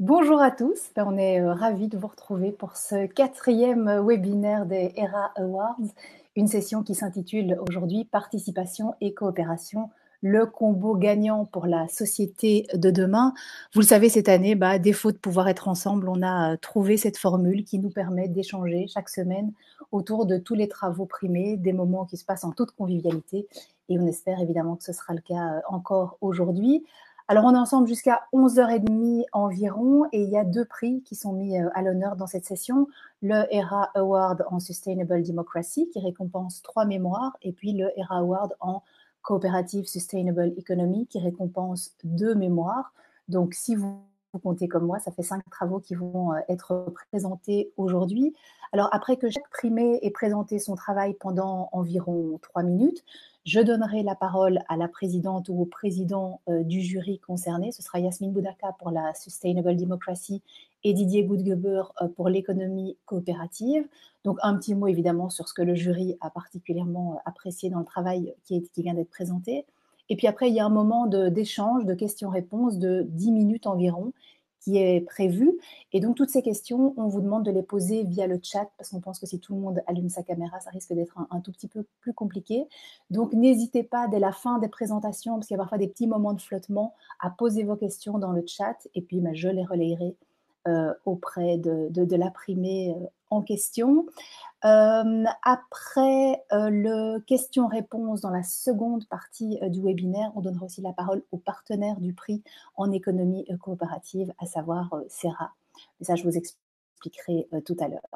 Bonjour à tous, on est ravis de vous retrouver pour ce quatrième webinaire des ERA Awards, une session qui s'intitule aujourd'hui Participation et coopération, le combo gagnant pour la société de demain. Vous le savez, cette année, à défaut de pouvoir être ensemble, on a trouvé cette formule qui nous permet d'échanger chaque semaine autour de tous les travaux primés, des moments qui se passent en toute convivialité, et on espère évidemment que ce sera le cas encore aujourd'hui. Alors, on est ensemble jusqu'à 11h30 environ et il y a deux prix qui sont mis à l'honneur dans cette session. Le ERA Award en Sustainable Democracy qui récompense 3 mémoires et puis le ERA Award en Cooperative Sustainable Economy qui récompense 2 mémoires. Donc, si vous comptez comme moi, ça fait 5 travaux qui vont être présentés aujourd'hui. Alors, après que chaque primé ait présenté son travail pendant environ 3 minutes, je donnerai la parole à la présidente ou au président du jury concerné. Ce sera Yasmine Boudaka pour la Sustainable Democracy et Didier Goudgeber pour l'économie coopérative. Donc, un petit mot évidemment sur ce que le jury a particulièrement apprécié dans le travail qui vient d'être présenté. Et puis après, il y a un moment d'échange, de questions-réponses de 10 minutes environ qui est prévu. Et donc, toutes ces questions, on vous demande de les poser via le chat parce qu'on pense que si tout le monde allume sa caméra, ça risque d'être un tout petit peu plus compliqué. Donc, n'hésitez pas dès la fin des présentations, parce qu'il y a parfois des petits moments de flottement, à poser vos questions dans le chat et puis je les relayerai auprès de la primée en question. Après le question-réponse dans la seconde partie du webinaire, on donnera aussi la parole aux partenaires du prix en économie coopérative, à savoir CERA. Mais ça, je vous expliquerai tout à l'heure.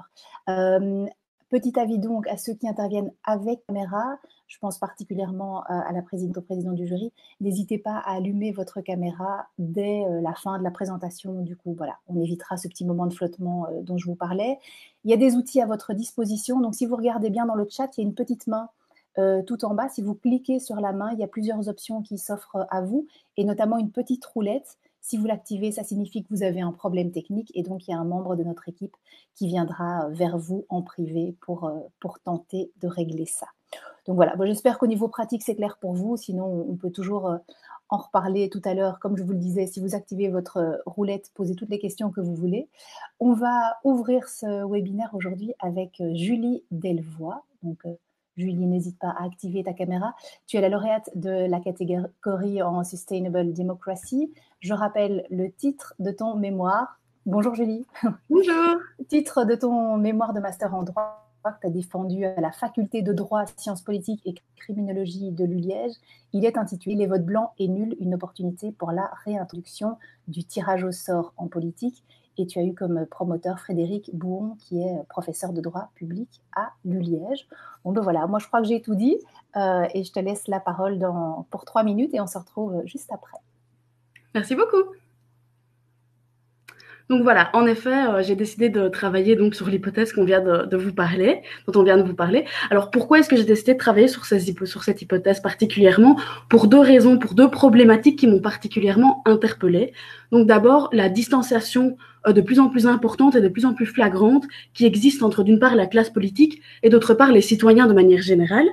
Petit avis donc à ceux qui interviennent avec caméra, je pense particulièrement à la présidente, au président du jury, n'hésitez pas à allumer votre caméra dès la fin de la présentation. Du coup, voilà, on évitera ce petit moment de flottement dont je vous parlais. Il y a des outils à votre disposition, donc si vous regardez bien dans le chat, il y a une petite main tout en bas. Si vous cliquez sur la main, il y a plusieurs options qui s'offrent à vous, et notamment une petite roulette. Si vous l'activez, ça signifie que vous avez un problème technique et donc il y a un membre de notre équipe qui viendra vers vous en privé pour tenter de régler ça. Donc voilà, bon, j'espère qu'au niveau pratique, c'est clair pour vous. Sinon, on peut toujours en reparler tout à l'heure. Comme je vous le disais, si vous activez votre roulette, posez toutes les questions que vous voulez. On va ouvrir ce webinaire aujourd'hui avec Julie Delvoye. Donc, Julie, n'hésite pas à activer ta caméra. Tu es la lauréate de la catégorie en Sustainable Democracy. Je rappelle le titre de ton mémoire. Bonjour Julie. Bonjour. Titre de ton mémoire de master en droit que tu as défendu à la faculté de droit, sciences politiques et criminologie de l'ULiège. Il est intitulé « Les votes blancs et nuls, une opportunité pour la réintroduction du tirage au sort en politique ». Et tu as eu comme promoteur Frédéric Bouhon, qui est professeur de droit public à l'ULiège. Bon, ben voilà, moi je crois que j'ai tout dit et je te laisse la parole pour 3 minutes et on se retrouve juste après. Merci beaucoup. Donc voilà, en effet, j'ai décidé de travailler donc sur l'hypothèse qu'on vient de vous parler, dont on vient de vous parler. Alors pourquoi est-ce que j'ai décidé de travailler sur cette hypothèse particulièrement? Pour deux raisons, pour deux problématiques qui m'ont particulièrement interpellée. Donc d'abord, la distanciation de plus en plus importante et de plus en plus flagrante qui existe entre d'une part la classe politique et d'autre part les citoyens de manière générale.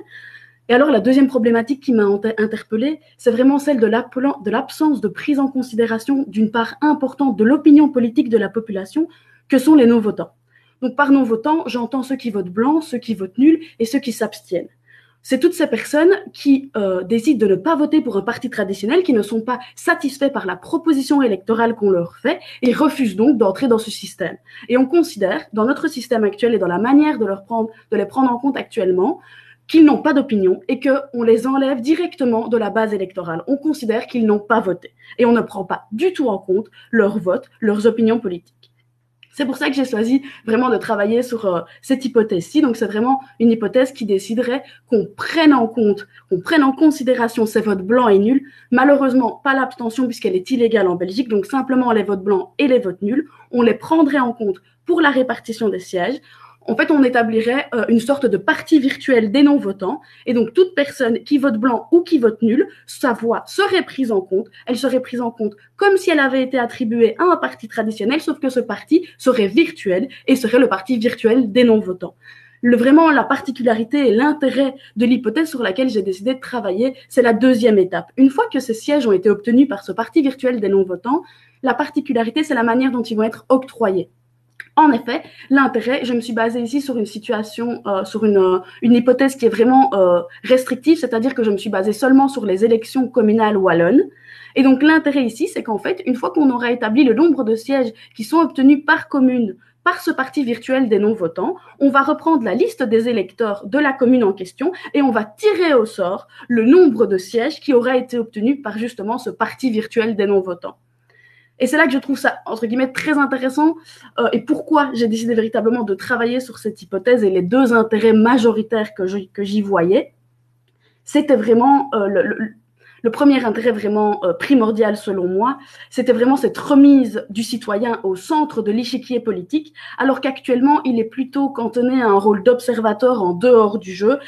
Et alors, la deuxième problématique qui m'a interpellée, c'est vraiment celle de l'absence de prise en considération d'une part importante de l'opinion politique de la population, que sont les non-votants. Donc, par non-votants, j'entends ceux qui votent blanc, ceux qui votent nul et ceux qui s'abstiennent. C'est toutes ces personnes qui décident de ne pas voter pour un parti traditionnel, qui ne sont pas satisfaits par la proposition électorale qu'on leur fait et refusent donc d'entrer dans ce système. Et on considère, dans notre système actuel et dans la manière de les prendre en compte actuellement, qu'ils n'ont pas d'opinion et qu'on les enlève directement de la base électorale. On considère qu'ils n'ont pas voté et on ne prend pas du tout en compte leur vote, leurs opinions politiques. C'est pour ça que j'ai choisi vraiment de travailler sur cette hypothèse-ci. Donc, c'est vraiment une hypothèse qui déciderait qu'on prenne en compte, qu'on prenne en considération ces votes blancs et nuls. Malheureusement, pas l'abstention puisqu'elle est illégale en Belgique. Donc, simplement les votes blancs et les votes nuls. On les prendrait en compte pour la répartition des sièges. En fait, on établirait une sorte de parti virtuel des non-votants. Et donc, toute personne qui vote blanc ou qui vote nul, sa voix serait prise en compte. Elle serait prise en compte comme si elle avait été attribuée à un parti traditionnel, sauf que ce parti serait virtuel et serait le parti virtuel des non-votants. vraiment la particularité et l'intérêt de l'hypothèse sur laquelle j'ai décidé de travailler, c'est la deuxième étape. Une fois que ces sièges ont été obtenus par ce parti virtuel des non-votants, la particularité, c'est la manière dont ils vont être octroyés. En effet, l'intérêt, je me suis basée ici sur une situation, sur une hypothèse qui est vraiment restrictive, c'est-à-dire que je me suis basée seulement sur les élections communales wallonnes. Et donc l'intérêt ici, c'est qu'en fait, une fois qu'on aura établi le nombre de sièges qui sont obtenus par commune par ce parti virtuel des non-votants, on va reprendre la liste des électeurs de la commune en question et on va tirer au sort le nombre de sièges qui aura été obtenu par justement ce parti virtuel des non-votants. Et c'est là que je trouve ça, entre guillemets, très intéressant et pourquoi j'ai décidé véritablement de travailler sur cette hypothèse et les deux intérêts majoritaires que j'y voyais. C'était vraiment le premier intérêt vraiment primordial selon moi, c'était vraiment cette remise du citoyen au centre de l'échiquier politique, alors qu'actuellement, il est plutôt cantonné à un rôle d'observateur en dehors du jeu,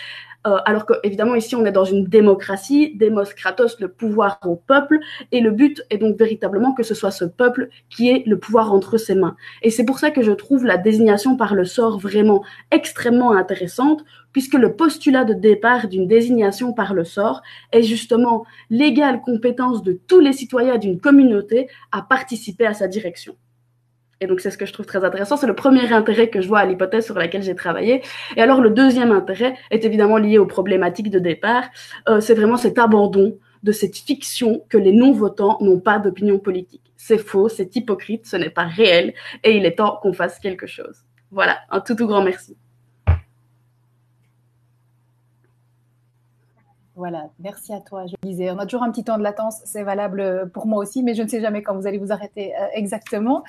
alors qu'évidemment, ici, on est dans une démocratie, Demos Kratos, le pouvoir au peuple, et le but est donc véritablement que ce soit ce peuple qui ait le pouvoir entre ses mains. Et c'est pour ça que je trouve la désignation par le sort vraiment extrêmement intéressante, puisque le postulat de départ d'une désignation par le sort est justement l'égale compétence de tous les citoyens d'une communauté à participer à sa direction. Et donc, c'est ce que je trouve très intéressant. C'est le premier intérêt que je vois à l'hypothèse sur laquelle j'ai travaillé. Et alors, le deuxième intérêt est évidemment lié aux problématiques de départ. C'est vraiment cet abandon de cette fiction que les non-votants n'ont pas d'opinion politique. C'est faux, c'est hypocrite, ce n'est pas réel, et il est temps qu'on fasse quelque chose. Voilà, un tout grand merci. Voilà, merci à toi. Je disais, on a toujours un petit temps de latence, c'est valable pour moi aussi, mais je ne sais jamais quand vous allez vous arrêter exactement.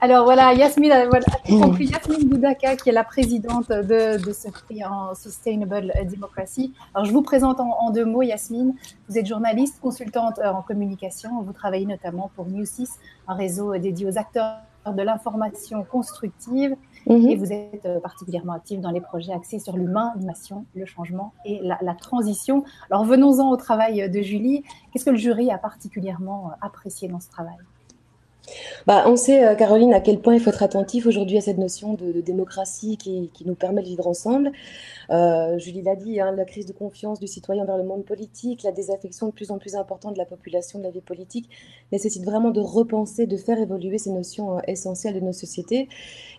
Alors voilà, Yasmine, voilà, Yasmine Boudaka, qui est la présidente de ce prix en Sustainable Democracy. Alors je vous présente en deux mots, Yasmine. Vous êtes journaliste, consultante en communication. Vous travaillez notamment pour New6, un réseau dédié aux acteurs de l'information constructive. Et vous êtes particulièrement active dans les projets axés sur l'humain, l'animation, le changement et la transition. Alors venons-en au travail de Julie. Qu'est-ce que le jury a particulièrement apprécié dans ce travail ? On sait, Caroline, à quel point il faut être attentif aujourd'hui à cette notion de démocratie qui nous permet de vivre ensemble. Julie l'a dit, hein, la crise de confiance du citoyen vers le monde politique, la désaffection de plus en plus importante de la population de la vie politique nécessite vraiment de repenser, de faire évoluer ces notions essentielles de nos sociétés.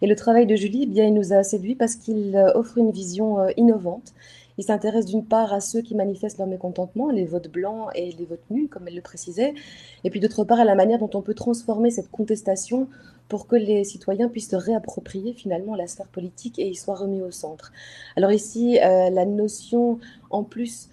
Et le travail de Julie, bien, il nous a séduit parce qu'il offre une vision innovante. Il s'intéresse d'une part à ceux qui manifestent leur mécontentement, les votes blancs et les votes nuls, comme elle le précisait, et puis d'autre part à la manière dont on peut transformer cette contestation pour que les citoyens puissent se réapproprier finalement la sphère politique et y soient remis au centre. Alors ici, la notion en plus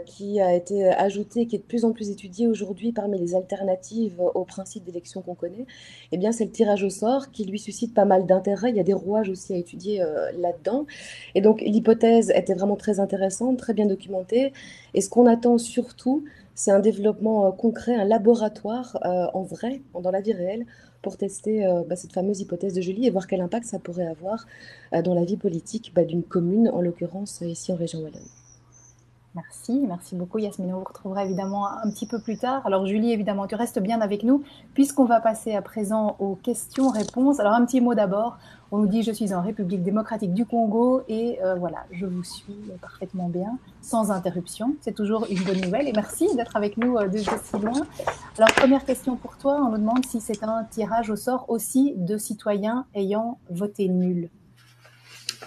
qui a été ajoutée, qui est de plus en plus étudiée aujourd'hui parmi les alternatives au principe d'élection qu'on connaît, eh bien c'est le tirage au sort qui lui suscite pas mal d'intérêt. Il y a des rouages aussi à étudier là-dedans. Et donc l'hypothèse était vraiment très intéressante, très bien documentée. Et ce qu'on attend surtout, c'est un développement concret, un laboratoire en vrai, dans la vie réelle, pour tester cette fameuse hypothèse de Julie et voir quel impact ça pourrait avoir dans la vie politique d'une commune, en l'occurrence ici en région wallonne. Merci beaucoup Yasmine, on vous retrouvera évidemment un petit peu plus tard. Alors Julie, évidemment, tu restes bien avec nous, puisqu'on va passer à présent aux questions-réponses. Alors un petit mot d'abord, on nous dit « Je suis en République démocratique du Congo » et voilà, je vous suis parfaitement bien, sans interruption. C'est toujours une bonne nouvelle et merci d'être avec nous de si loin. Alors première question pour toi, on nous demande si c'est un tirage au sort aussi de citoyens ayant voté nul.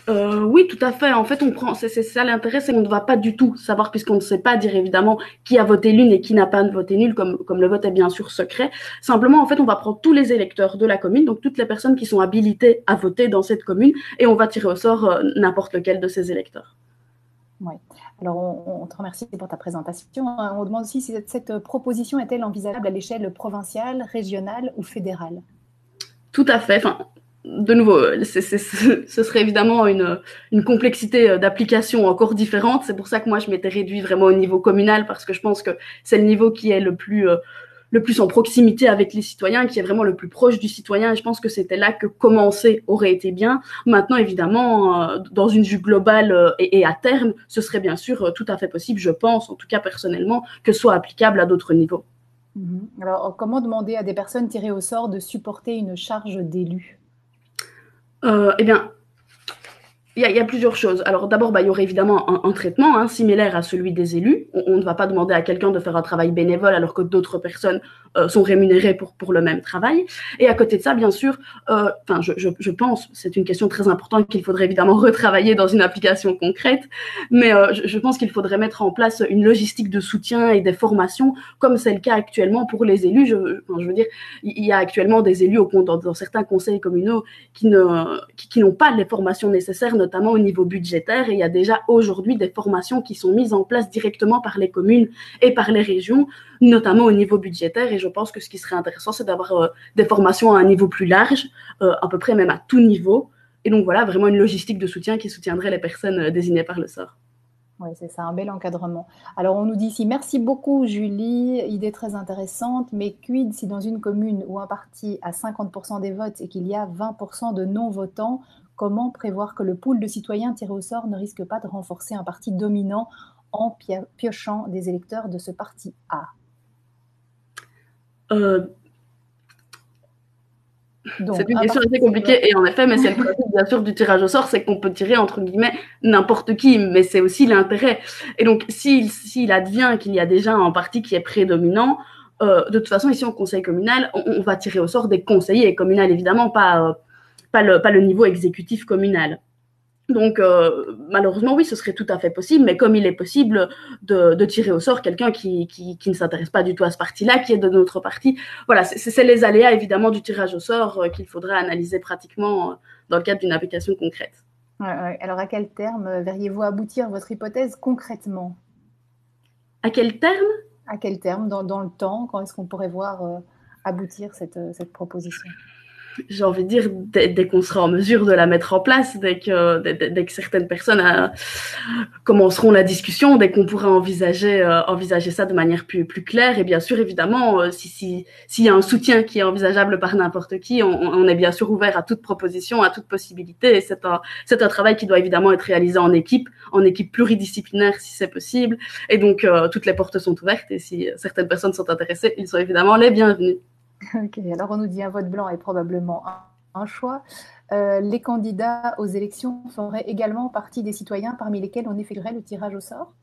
Oui, tout à fait. En fait, c'est ça l'intérêt, c'est qu'on ne va pas du tout savoir, puisqu'on ne sait pas dire évidemment qui a voté nul et qui n'a pas voté nul, comme le vote est bien sûr secret. Simplement, en fait, on va prendre tous les électeurs de la commune, donc toutes les personnes qui sont habilitées à voter dans cette commune, et on va tirer au sort n'importe lequel de ces électeurs. Oui. Alors, on te remercie pour ta présentation. On demande aussi si cette proposition est-elle envisageable à l'échelle provinciale, régionale ou fédérale ? Tout à fait. Enfin, de nouveau, ce serait évidemment une complexité d'application encore différente. C'est pour ça que moi, je m'étais réduit vraiment au niveau communal, parce que je pense que c'est le niveau qui est le plus en proximité avec les citoyens, qui est vraiment le plus proche du citoyen. Et je pense que c'était là que commencer aurait été bien. Maintenant, évidemment, dans une vue globale et à terme, ce serait bien sûr tout à fait possible, je pense, en tout cas personnellement, que ce soit applicable à d'autres niveaux. Alors, comment demander à des personnes tirées au sort de supporter une charge d'élu ? Eh bien, Il y a plusieurs choses. Alors d'abord, il y aurait évidemment un traitement similaire à celui des élus. On ne va pas demander à quelqu'un de faire un travail bénévole alors que d'autres personnes sont rémunérées pour le même travail. Et à côté de ça, bien sûr, je pense, c'est une question très importante qu'il faudrait évidemment retravailler dans une application concrète, mais je pense qu'il faudrait mettre en place une logistique de soutien et des formations, comme c'est le cas actuellement pour les élus. Je veux dire, il y a actuellement des élus dans certains conseils communaux qui n'ont pas les formations nécessaires, notamment au niveau budgétaire. Et il y a déjà aujourd'hui des formations qui sont mises en place directement par les communes et par les régions, notamment au niveau budgétaire. Et je pense que ce qui serait intéressant, c'est d'avoir des formations à un niveau plus large, à peu près même à tout niveau. Et donc voilà, vraiment une logistique de soutien qui soutiendrait les personnes désignées par le sort. Oui, c'est ça, un bel encadrement. Alors, on nous dit ici, merci beaucoup Julie, idée très intéressante, mais quid si dans une commune où un parti a 50% des votes et qu'il y a 20% de non-votants, comment prévoir que le pool de citoyens tirés au sort ne risque pas de renforcer un parti dominant en piochant des électeurs de ce parti A? C'est une question assez compliquée, et en effet, mais c'est le principe bien sûr du tirage au sort, c'est qu'on peut tirer entre guillemets n'importe qui, mais c'est aussi l'intérêt. Et donc s'il advient qu'il y a déjà un parti qui est prédominant, de toute façon ici au conseil communal, on va tirer au sort des conseillers communaux, évidemment pas le niveau exécutif communal. Donc malheureusement oui, ce serait tout à fait possible, mais comme il est possible de tirer au sort quelqu'un qui ne s'intéresse pas du tout à ce parti-là, qui est de notre parti, voilà, c'est les aléas évidemment du tirage au sort qu'il faudrait analyser pratiquement dans le cadre d'une application concrète. Ouais. Alors à quel terme verriez-vous aboutir votre hypothèse concrètement? À quel terme? À quel terme, dans le temps, quand est-ce qu'on pourrait voir aboutir cette proposition? J'ai envie de dire, dès qu'on sera en mesure de la mettre en place, dès que certaines personnes commenceront la discussion, dès qu'on pourra envisager ça de manière plus claire. Et bien sûr, évidemment, s'il y a un soutien qui est envisageable par n'importe qui, on est bien sûr ouvert à toute proposition, à toute possibilité. Et c'est un travail qui doit évidemment être réalisé en équipe pluridisciplinaire si c'est possible. Et donc, toutes les portes sont ouvertes. Et si certaines personnes sont intéressées, ils sont évidemment les bienvenus. Ok, alors on nous dit un vote blanc est probablement un choix. Les candidats aux élections feraient également partie des citoyens parmi lesquels on effectuerait le tirage au sort?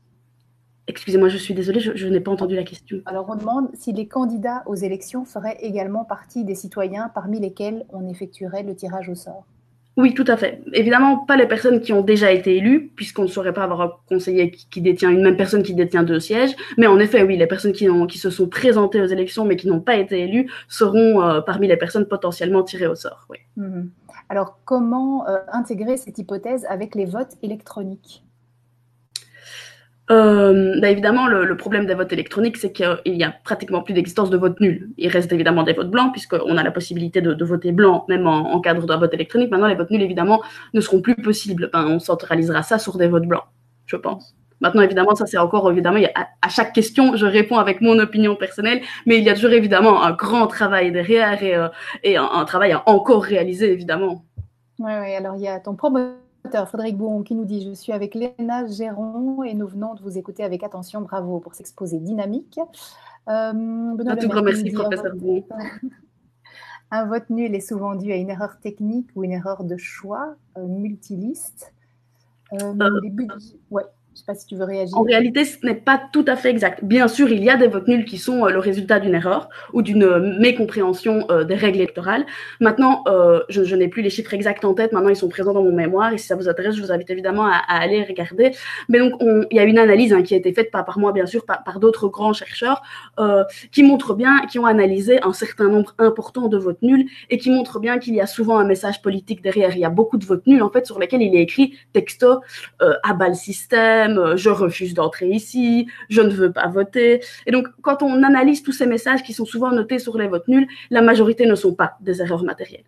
Excusez-moi, je suis désolée, je n'ai pas entendu la question. Alors on demande si les candidats aux élections feraient également partie des citoyens parmi lesquels on effectuerait le tirage au sort. Oui, tout à fait. Évidemment, pas les personnes qui ont déjà été élues, puisqu'on ne saurait pas avoir un conseiller qui détient une même personne qui détient 2 sièges. Mais en effet, oui, les personnes qui se sont présentées aux élections mais qui n'ont pas été élues seront parmi les personnes potentiellement tirées au sort. Oui. Alors, comment intégrer cette hypothèse avec les votes électroniques? Évidemment, le problème des votes électroniques, c'est qu'il n'y a pratiquement plus d'existence de vote nul. Il reste évidemment des votes blancs, puisqu'on a la possibilité de voter blanc, même en cadre d'un vote électronique. Maintenant, les votes nuls, évidemment, ne seront plus possibles. On centralisera ça sur des votes blancs, je pense. Maintenant, évidemment, ça c'est encore, évidemment, à chaque question, je réponds avec mon opinion personnelle, mais il y a toujours évidemment un grand travail derrière et un travail à encore réaliser, évidemment. Oui, alors il y a ton promoteur, Frédéric Bouon, qui nous dit « Je suis avec Léna Géron et nous venons de vous écouter avec attention. Bravo pour cet exposé dynamique. » Un tout grand merci, professeur Bouon. Un vote nul est souvent dû à une erreur technique ou une erreur de choix, multiliste. Ouais. Je ne sais pas si tu veux réagir. En réalité, ce n'est pas tout à fait exact. Bien sûr, il y a des votes nuls qui sont le résultat d'une erreur ou d'une mécompréhension des règles électorales. Maintenant, je n'ai plus les chiffres exacts en tête. Maintenant, ils sont présents dans mon mémoire. Et si ça vous intéresse, je vous invite évidemment à aller regarder. Mais donc, il y a une analyse qui a été faite, pas par moi, bien sûr, par d'autres grands chercheurs, qui ont analysé un certain nombre important de votes nuls et qui montrent bien qu'il y a souvent un message politique derrière. Il y a beaucoup de votes nuls, en fait, sur lesquels il est écrit texto, abat le système, je refuse d'entrer ici, je ne veux pas voter. Et donc, quand on analyse tous ces messages qui sont souvent notés sur les votes nuls, la majorité ne sont pas des erreurs matérielles.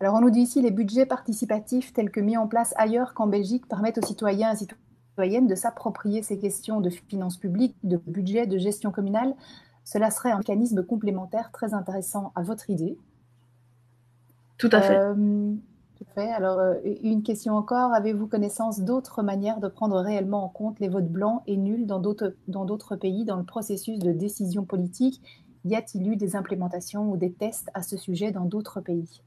Alors, on nous dit ici, les budgets participatifs tels que mis en place ailleurs qu'en Belgique permettent aux citoyens et citoyennes de s'approprier ces questions de finances publiques, de budget, de gestion communale. Cela serait un mécanisme complémentaire très intéressant à votre idée. Tout à fait. Alors, une question encore. Avez-vous connaissance d'autres manières de prendre réellement en compte les votes blancs et nuls dans d'autres pays dans le processus de décision politique? Y a-t-il eu des implémentations ou des tests à ce sujet dans d'autres pays?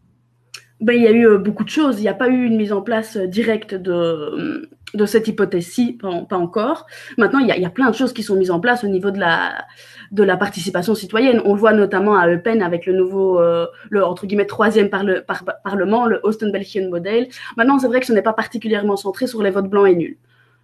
Ben, il y a eu beaucoup de choses. Il n'y a pas eu une mise en place directe de cette hypothèse-ci, pas encore. Maintenant, il y a plein de choses qui sont mises en place au niveau de la participation citoyenne. On le voit notamment à Eupen avec le nouveau, le, entre guillemets, troisième parlement, le Oostenbelgien Model. Maintenant, c'est vrai que ce n'est pas particulièrement centré sur les votes blancs et nuls.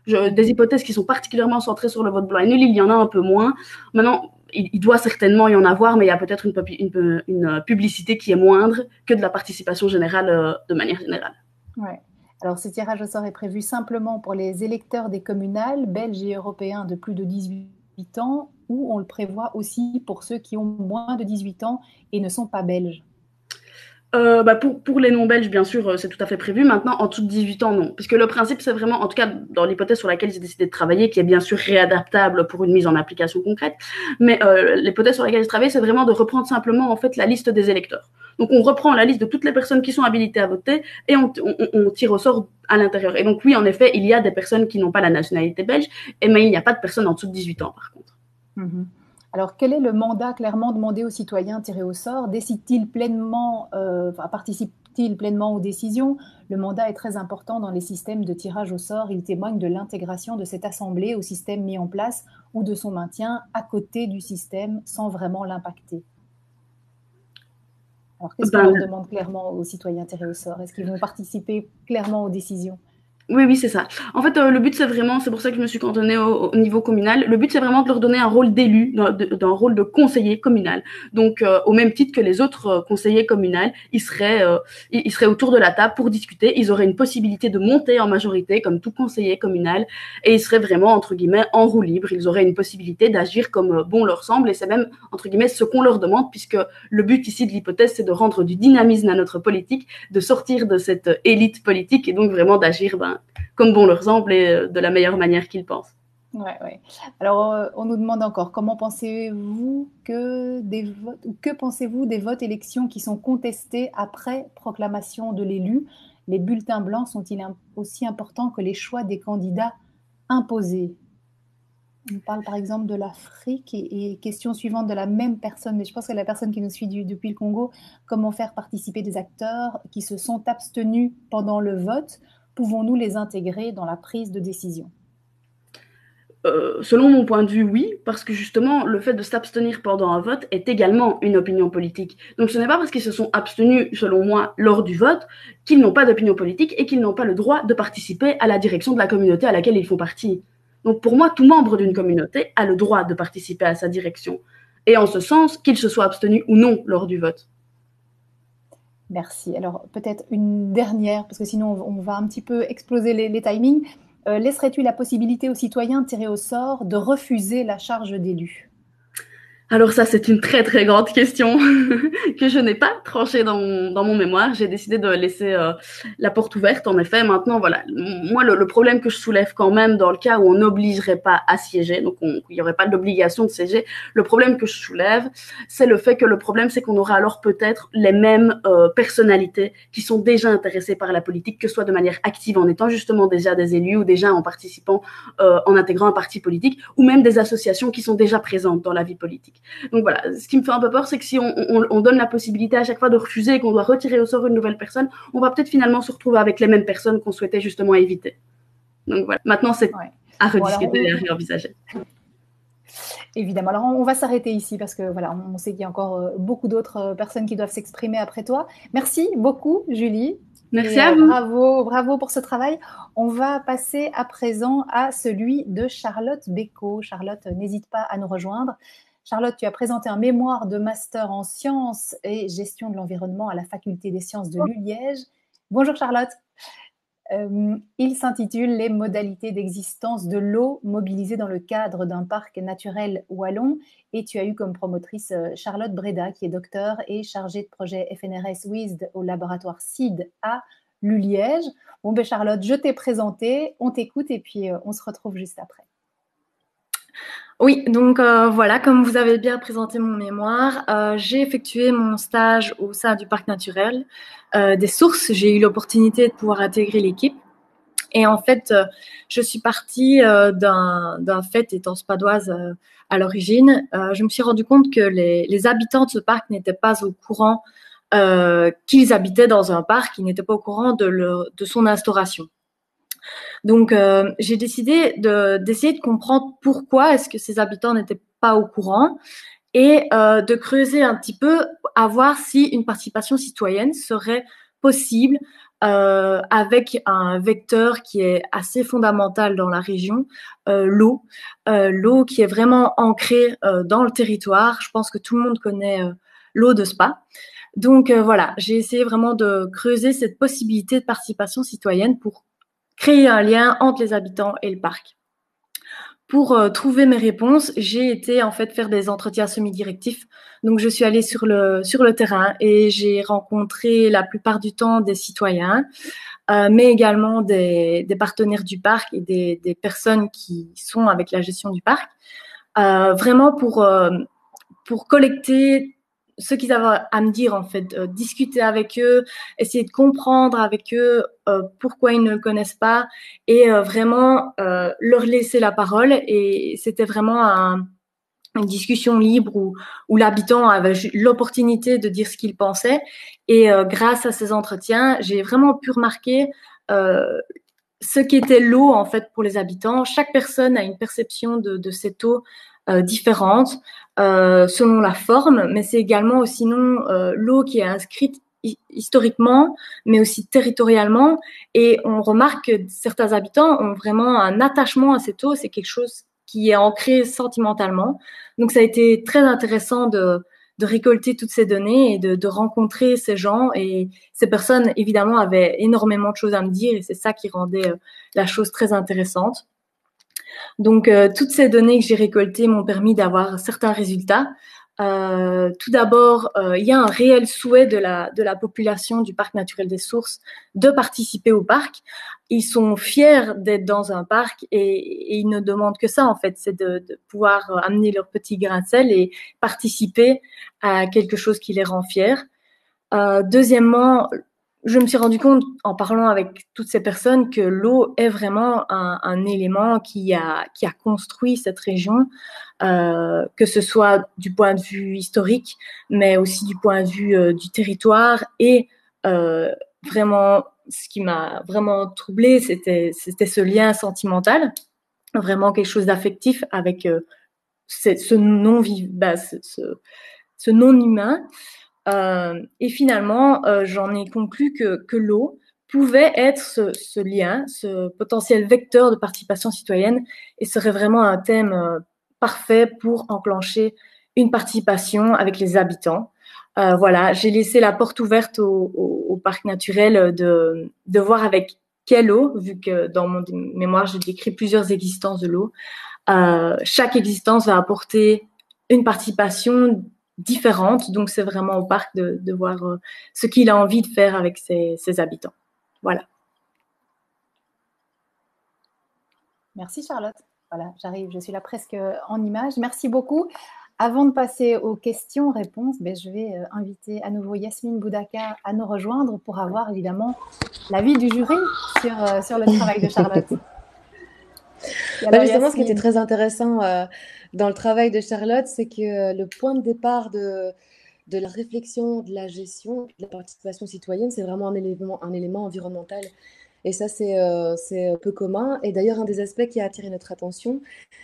Des hypothèses qui sont particulièrement centrées sur le vote blanc et nul, il y en a un peu moins. Maintenant, il doit certainement y en avoir, mais il y a peut-être une publicité qui est moindre que de la participation générale de manière générale. Ouais. Alors, ce tirage au sort est prévu simplement pour les électeurs des communales, belges et européens de plus de 18 ans, ou on le prévoit aussi pour ceux qui ont moins de 18 ans et ne sont pas belges? Pour les non-belges, bien sûr, c'est tout à fait prévu. Maintenant, en dessous de 18 ans, non. Puisque le principe, c'est vraiment, en tout cas, dans l'hypothèse sur laquelle j'ai décidé de travailler, qui est bien sûr réadaptable pour une mise en application concrète, mais l'hypothèse sur laquelle j'ai travaillé, c'est vraiment de reprendre simplement, en fait, la liste des électeurs. Donc, on reprend la liste de toutes les personnes qui sont habilitées à voter et on tire au sort à l'intérieur. Et donc, oui, en effet, il y a des personnes qui n'ont pas la nationalité belge, mais il n'y a pas de personnes en dessous de 18 ans, par contre. Mmh. Alors, quel est le mandat clairement demandé aux citoyens tirés au sort? Décide-t-il pleinement, participe-t-il pleinement aux décisions? Le mandat est très important dans les systèmes de tirage au sort. Il témoigne de l'intégration de cette assemblée au système mis en place ou de son maintien à côté du système sans vraiment l'impacter. Alors, qu'est-ce qu'on leur demande clairement aux citoyens tirés au sort? Est-ce qu'ils vont participer clairement aux décisions? Oui, c'est ça. En fait, le but, c'est vraiment, c'est pour ça que je me suis cantonnée au niveau communal. Le but, c'est vraiment de leur donner un rôle d'élu, d'un rôle de conseiller communal. Donc, au même titre que les autres conseillers communaux, ils seraient autour de la table pour discuter. Ils auraient une possibilité de monter en majorité, comme tout conseiller communal, et ils seraient vraiment, entre guillemets, en roue libre. Ils auraient une possibilité d'agir comme bon leur semble, et c'est même, entre guillemets, ce qu'on leur demande, puisque le but ici de l'hypothèse, c'est de rendre du dynamisme à notre politique, de sortir de cette élite politique, et donc vraiment d'agir, comme bon leur semble et de la meilleure manière qu'ils pensent. Ouais. Alors, on nous demande encore, comment pensez-vous que pensez-vous des votes élections qui sont contestés après proclamation de l'élu? Les bulletins blancs sont-ils aussi importants que les choix des candidats imposés? On parle par exemple de l'Afrique et question suivante de la même personne, mais je pense que la personne qui nous suit depuis le Congo, comment faire participer des acteurs qui se sont abstenus pendant le vote? Pouvons-nous les intégrer dans la prise de décision? Selon mon point de vue, oui, parce que justement, le fait de s'abstenir pendant un vote est également une opinion politique. Donc ce n'est pas parce qu'ils se sont abstenus, selon moi, lors du vote, qu'ils n'ont pas d'opinion politique et qu'ils n'ont pas le droit de participer à la direction de la communauté à laquelle ils font partie. Donc pour moi, tout membre d'une communauté a le droit de participer à sa direction. Et en ce sens, qu'il se soit abstenu ou non lors du vote. Merci. Alors, peut-être une dernière, parce que sinon, on va un petit peu exploser les timings. Laisserais-tu la possibilité aux citoyens tirés au sort de refuser la charge d'élu? Alors ça, c'est une très très grande question que je n'ai pas tranchée dans mon mémoire. J'ai décidé de laisser la porte ouverte, en effet. Maintenant, voilà, moi, le problème que je soulève quand même dans le cas où on n'obligerait pas à siéger, donc il n'y aurait pas d'obligation de siéger, le problème que je soulève, c'est le fait que le problème, c'est qu'on aura alors peut-être les mêmes personnalités qui sont déjà intéressées par la politique, que ce soit de manière active en étant justement déjà des élus ou déjà en participant, en intégrant un parti politique, ou même des associations qui sont déjà présentes dans la vie politique. Donc voilà, ce qui me fait un peu peur, c'est que si on donne la possibilité à chaque fois de refuser et qu'on doit retirer au sort une nouvelle personne, on va peut-être finalement se retrouver avec les mêmes personnes qu'on souhaitait justement éviter. Donc voilà, maintenant c'est à rediscuter et à réenvisager. Évidemment. Alors, on va s'arrêter ici parce que voilà, on sait qu'il y a encore beaucoup d'autres personnes qui doivent s'exprimer après toi. Merci beaucoup, Julie. Merci à vous. Bravo pour ce travail. On va passer à présent à celui de Charlotte Bécaud. Charlotte, n'hésite pas à nous rejoindre. Charlotte, tu as présenté un mémoire de master en sciences et gestion de l'environnement à la faculté des sciences de Liège. Bonjour Charlotte. Il s'intitule « Les modalités d'existence de l'eau mobilisée dans le cadre d'un parc naturel wallon » et tu as eu comme promotrice Charlotte Breda qui est docteure et chargée de projet FNRS WISD au laboratoire CID à Liège. Bon ben Charlotte, je t'ai présenté, on t'écoute et puis on se retrouve juste après. Oui, donc voilà, comme vous avez bien présenté mon mémoire, j'ai effectué mon stage au sein du parc naturel des Sources. J'ai eu l'opportunité de pouvoir intégrer l'équipe. Et en fait, je suis partie d'un fait, étant spadoise à l'origine. Je me suis rendu compte que les habitants de ce parc n'étaient pas au courant qu'ils habitaient dans un parc, ils n'étaient pas au courant de son instauration. Donc, j'ai décidé d'essayer de comprendre pourquoi est-ce que ces habitants n'étaient pas au courant et de creuser un petit peu à voir si une participation citoyenne serait possible avec un vecteur qui est assez fondamental dans la région, l'eau. L'eau qui est vraiment ancrée dans le territoire. Je pense que tout le monde connaît l'eau de Spa. Donc voilà, j'ai essayé vraiment de creuser cette possibilité de participation citoyenne pour créer un lien entre les habitants et le parc. Pour trouver mes réponses, j'ai été en fait faire des entretiens semi-directifs. Donc, je suis allée sur le terrain et j'ai rencontré la plupart du temps des citoyens, mais également des partenaires du parc et des personnes qui sont avec la gestion du parc, vraiment pour collecter ce qu'ils avaient à me dire, en fait, discuter avec eux, essayer de comprendre avec eux pourquoi ils ne le connaissent pas et vraiment leur laisser la parole. Et c'était vraiment une discussion libre où l'habitant avait l'opportunité de dire ce qu'il pensait. Et grâce à ces entretiens, j'ai vraiment pu remarquer ce qu'était l'eau, en fait, pour les habitants. Chaque personne a une perception de cette eau différente selon la forme, mais c'est également sinon l'eau qui est inscrite historiquement, mais aussi territorialement. Et on remarque que certains habitants ont vraiment un attachement à cette eau. C'est quelque chose qui est ancré sentimentalement. Donc, ça a été très intéressant de récolter toutes ces données et de rencontrer ces gens. Et ces personnes, évidemment, avaient énormément de choses à me dire et c'est ça qui rendait la chose très intéressante. Donc, toutes ces données que j'ai récoltées m'ont permis d'avoir certains résultats. Tout d'abord, il y a un réel souhait de la population du Parc naturel des Sources de participer au parc. Ils sont fiers d'être dans un parc et ils ne demandent que ça, en fait, c'est de pouvoir amener leur petit grain de sel et participer à quelque chose qui les rend fiers. Deuxièmement, je me suis rendu compte en parlant avec toutes ces personnes que l'eau est vraiment un élément qui a construit cette région, que ce soit du point de vue historique, mais aussi du point de vue du territoire. Et vraiment, ce qui m'a vraiment troublée, c'était ce lien sentimental, vraiment quelque chose d'affectif avec ce non-humain. Et finalement, j'en ai conclu que l'eau pouvait être ce lien, ce potentiel vecteur de participation citoyenne et serait vraiment un thème parfait pour enclencher une participation avec les habitants. Voilà, j'ai laissé la porte ouverte au parc naturel de voir avec quelle eau, vu que dans mon mémoire, j'ai décrit plusieurs existences de l'eau. Chaque existence va apporter une participation différente. Donc, c'est vraiment au parc de voir ce qu'il a envie de faire avec ses habitants. Voilà. Merci Charlotte. Voilà, j'arrive, je suis là presque en image. Merci beaucoup. Avant de passer aux questions-réponses, je vais inviter à nouveau Yasmine Boudaka à nous rejoindre pour avoir évidemment l'avis du jury sur le travail de Charlotte. Alors, justement, ce qui était très intéressant dans le travail de Charlotte, c'est que le point de départ de la réflexion, de la gestion, de la participation citoyenne, c'est vraiment un élément environnemental. Et ça, c'est peu commun. Et d'ailleurs, un des aspects qui a attiré notre attention,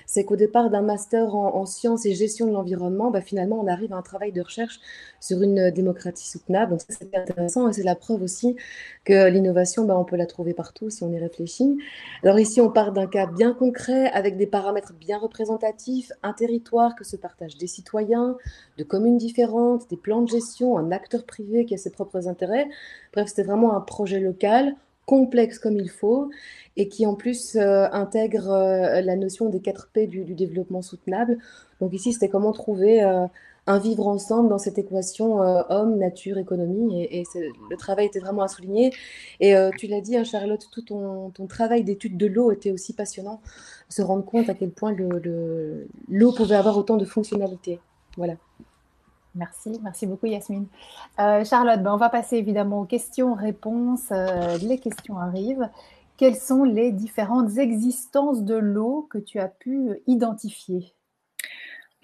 c'est qu'au départ d'un master en sciences et gestion de l'environnement, finalement, on arrive à un travail de recherche sur une démocratie soutenable. Donc, ça, c'est intéressant et c'est la preuve aussi que l'innovation, on peut la trouver partout si on y réfléchit. Alors ici, on part d'un cas bien concret avec des paramètres bien représentatifs, un territoire que se partagent des citoyens, de communes différentes, des plans de gestion, un acteur privé qui a ses propres intérêts. Bref, c'était vraiment un projet local complexe comme il faut et qui en plus intègre la notion des 4 P du développement soutenable. Donc ici, c'était comment trouver un vivre ensemble dans cette équation homme, nature, économie. Et le travail était vraiment à souligner. Et tu l'as dit, Charlotte, tout ton travail d'étude de l'eau était aussi passionnant. Se rendre compte à quel point l'eau pouvait avoir autant de fonctionnalités. Voilà. Merci beaucoup Yasmine. Charlotte, on va passer évidemment aux questions-réponses. Les questions arrivent. Quelles sont les différentes existences de l'eau que tu as pu identifier ?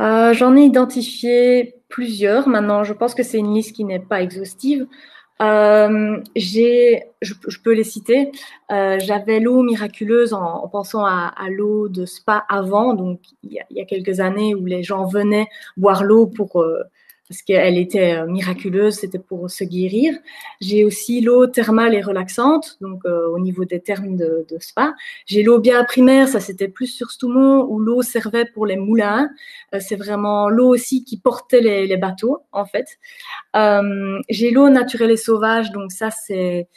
J'en ai identifié plusieurs. Maintenant, je pense que c'est une liste qui n'est pas exhaustive. Je peux les citer. J'avais l'eau miraculeuse en pensant à l'eau de spa avant, donc il y a quelques années où les gens venaient boire l'eau parce qu'elle était miraculeuse, c'était pour se guérir. J'ai aussi l'eau thermale et relaxante, donc au niveau des termes de spa. J'ai l'eau bien primaire, ça c'était plus sur Stoumont, où l'eau servait pour les moulins. C'est vraiment l'eau aussi qui portait les bateaux, en fait. J'ai l'eau naturelle et sauvage, donc ça c'est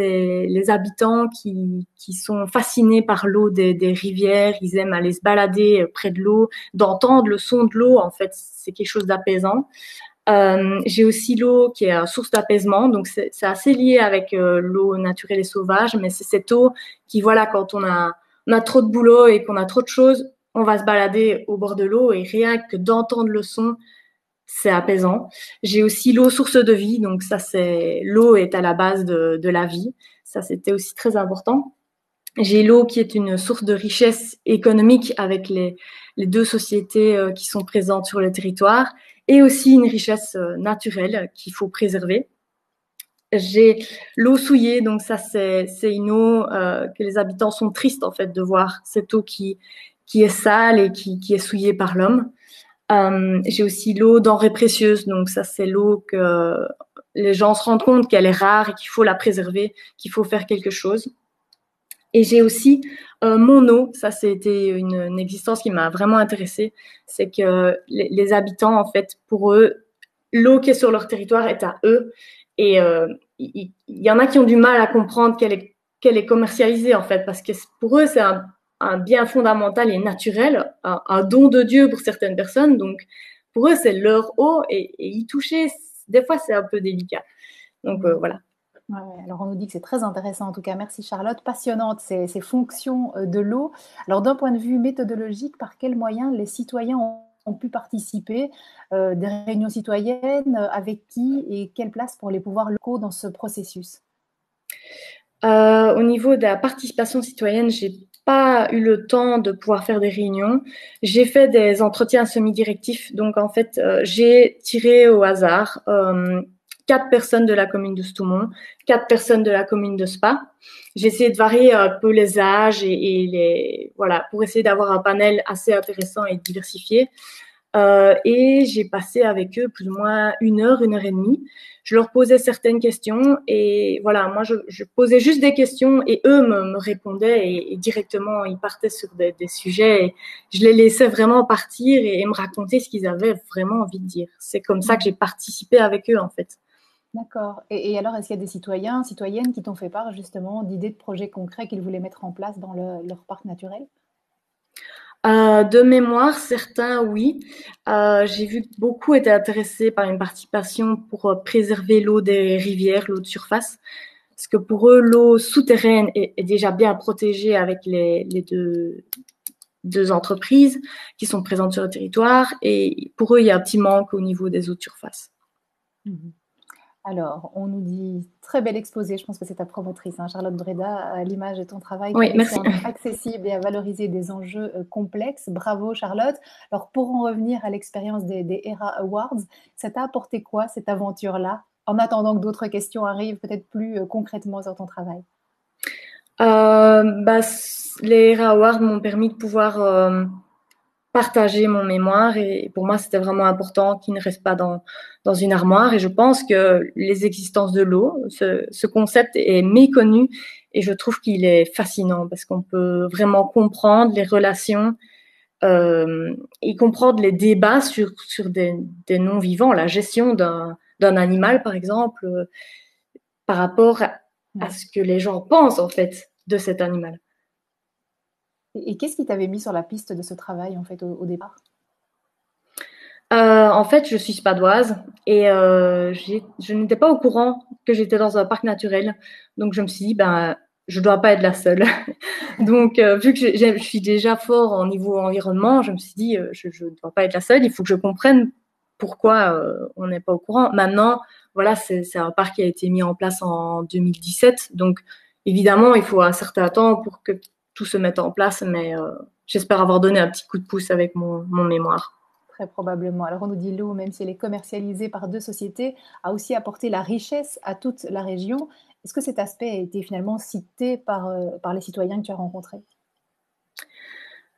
les habitants qui sont fascinés par l'eau des rivières, ils aiment aller se balader près de l'eau, d'entendre le son de l'eau, en fait, c'est quelque chose d'apaisant. J'ai aussi l'eau qui est une source d'apaisement, donc c'est assez lié avec l'eau naturelle et sauvage, mais c'est cette eau qui, voilà, quand on a trop de boulot et qu'on a trop de choses, on va se balader au bord de l'eau et rien que d'entendre le son, c'est apaisant. J'ai aussi l'eau source de vie, donc ça c'est l'eau est à la base de la vie. Ça c'était aussi très important. J'ai l'eau qui est une source de richesse économique avec les deux sociétés qui sont présentes sur le territoire et aussi une richesse naturelle qu'il faut préserver. J'ai l'eau souillée, donc ça c'est une eau que les habitants sont tristes en fait de voir cette eau qui est sale et qui est souillée par l'homme. J'ai aussi l'eau denrée précieuse, donc ça c'est l'eau que les gens se rendent compte qu'elle est rare et qu'il faut la préserver, qu'il faut faire quelque chose. Et j'ai aussi mon eau, ça c'était une existence qui m'a vraiment intéressée, c'est que les habitants en fait pour eux l'eau qui est sur leur territoire est à eux et il y en a qui ont du mal à comprendre qu'elle est commercialisée en fait parce que pour eux c'est un bien fondamental et naturel, un don de Dieu pour certaines personnes. Donc, pour eux, c'est leur eau et y toucher, des fois, c'est un peu délicat. Donc, voilà. Ouais, alors, on nous dit que c'est très intéressant. En tout cas, merci Charlotte. Passionnante, ces fonctions de l'eau. Alors, d'un point de vue méthodologique, par quels moyens les citoyens ont pu participer des réunions citoyennes, avec qui et quelle place pour les pouvoirs locaux dans ce processus? Au niveau de la participation citoyenne, j'ai pas eu le temps de pouvoir faire des réunions. J'ai fait des entretiens semi-directifs. Donc, en fait, j'ai tiré au hasard 4 personnes de la commune de Stoumont, 4 personnes de la commune de Spa. J'ai essayé de varier un peu les âges et voilà, pour essayer d'avoir un panel assez intéressant et diversifié. Et j'ai passé avec eux plus ou moins une heure et demie. Je leur posais certaines questions et voilà, moi je posais juste des questions et eux me répondaient et directement ils partaient sur des sujets. Et je les laissais vraiment partir et me raconter ce qu'ils avaient vraiment envie de dire. C'est comme ça que j'ai participé avec eux en fait. D'accord. Et alors, est-ce qu'il y a des citoyens, citoyennes qui t'ont fait part justement d'idées de projets concrets qu'ils voulaient mettre en place dans leur parc naturel? De mémoire, certains, oui. J'ai vu que beaucoup étaient intéressés par une participation pour préserver l'eau des rivières, l'eau de surface. Parce que pour eux, l'eau souterraine est déjà bien protégée avec les deux entreprises qui sont présentes sur le territoire. Et pour eux, il y a un petit manque au niveau des eaux de surface. Alors, on nous dit très bel exposé, je pense que c'est ta promotrice, hein, Charlotte Breda, à l'image de ton travail Oui, qui merci. réussit à rendre accessible et à valoriser des enjeux complexes. Bravo Charlotte. Alors, pour en revenir à l'expérience des ERA Awards, ça t'a apporté quoi cette aventure-là, en attendant que d'autres questions arrivent peut-être plus concrètement sur ton travail? Les ERA Awards m'ont permis de pouvoir partager mon mémoire et pour moi c'était vraiment important qu'il ne reste pas dans une armoire et je pense que les existences de l'eau, ce concept est méconnu et je trouve qu'il est fascinant parce qu'on peut vraiment comprendre les relations et comprendre les débats sur des non-vivants, la gestion d'un animal par exemple par rapport à ce que les gens pensent en fait de cet animal. Et qu'est-ce qui t'avait mis sur la piste de ce travail en fait au départ? En fait, je suis spadoise et je n'étais pas au courant que j'étais dans un parc naturel. Donc, je me suis dit, ben, je dois pas être la seule. Donc, vu que je suis déjà fort en niveau environnement, je me suis dit, je ne dois pas être la seule. Il faut que je comprenne pourquoi on n'est pas au courant. Maintenant, voilà, c'est un parc qui a été mis en place en 2017. Donc, évidemment, il faut un certain temps pour que tout se mette en place. Mais j'espère avoir donné un petit coup de pouce avec mon mémoire. très probablement. Alors on nous dit l'eau, même si elle est commercialisée par deux sociétés, a aussi apporté la richesse à toute la région. Est-ce que cet aspect a été finalement cité par les citoyens que tu as rencontrés?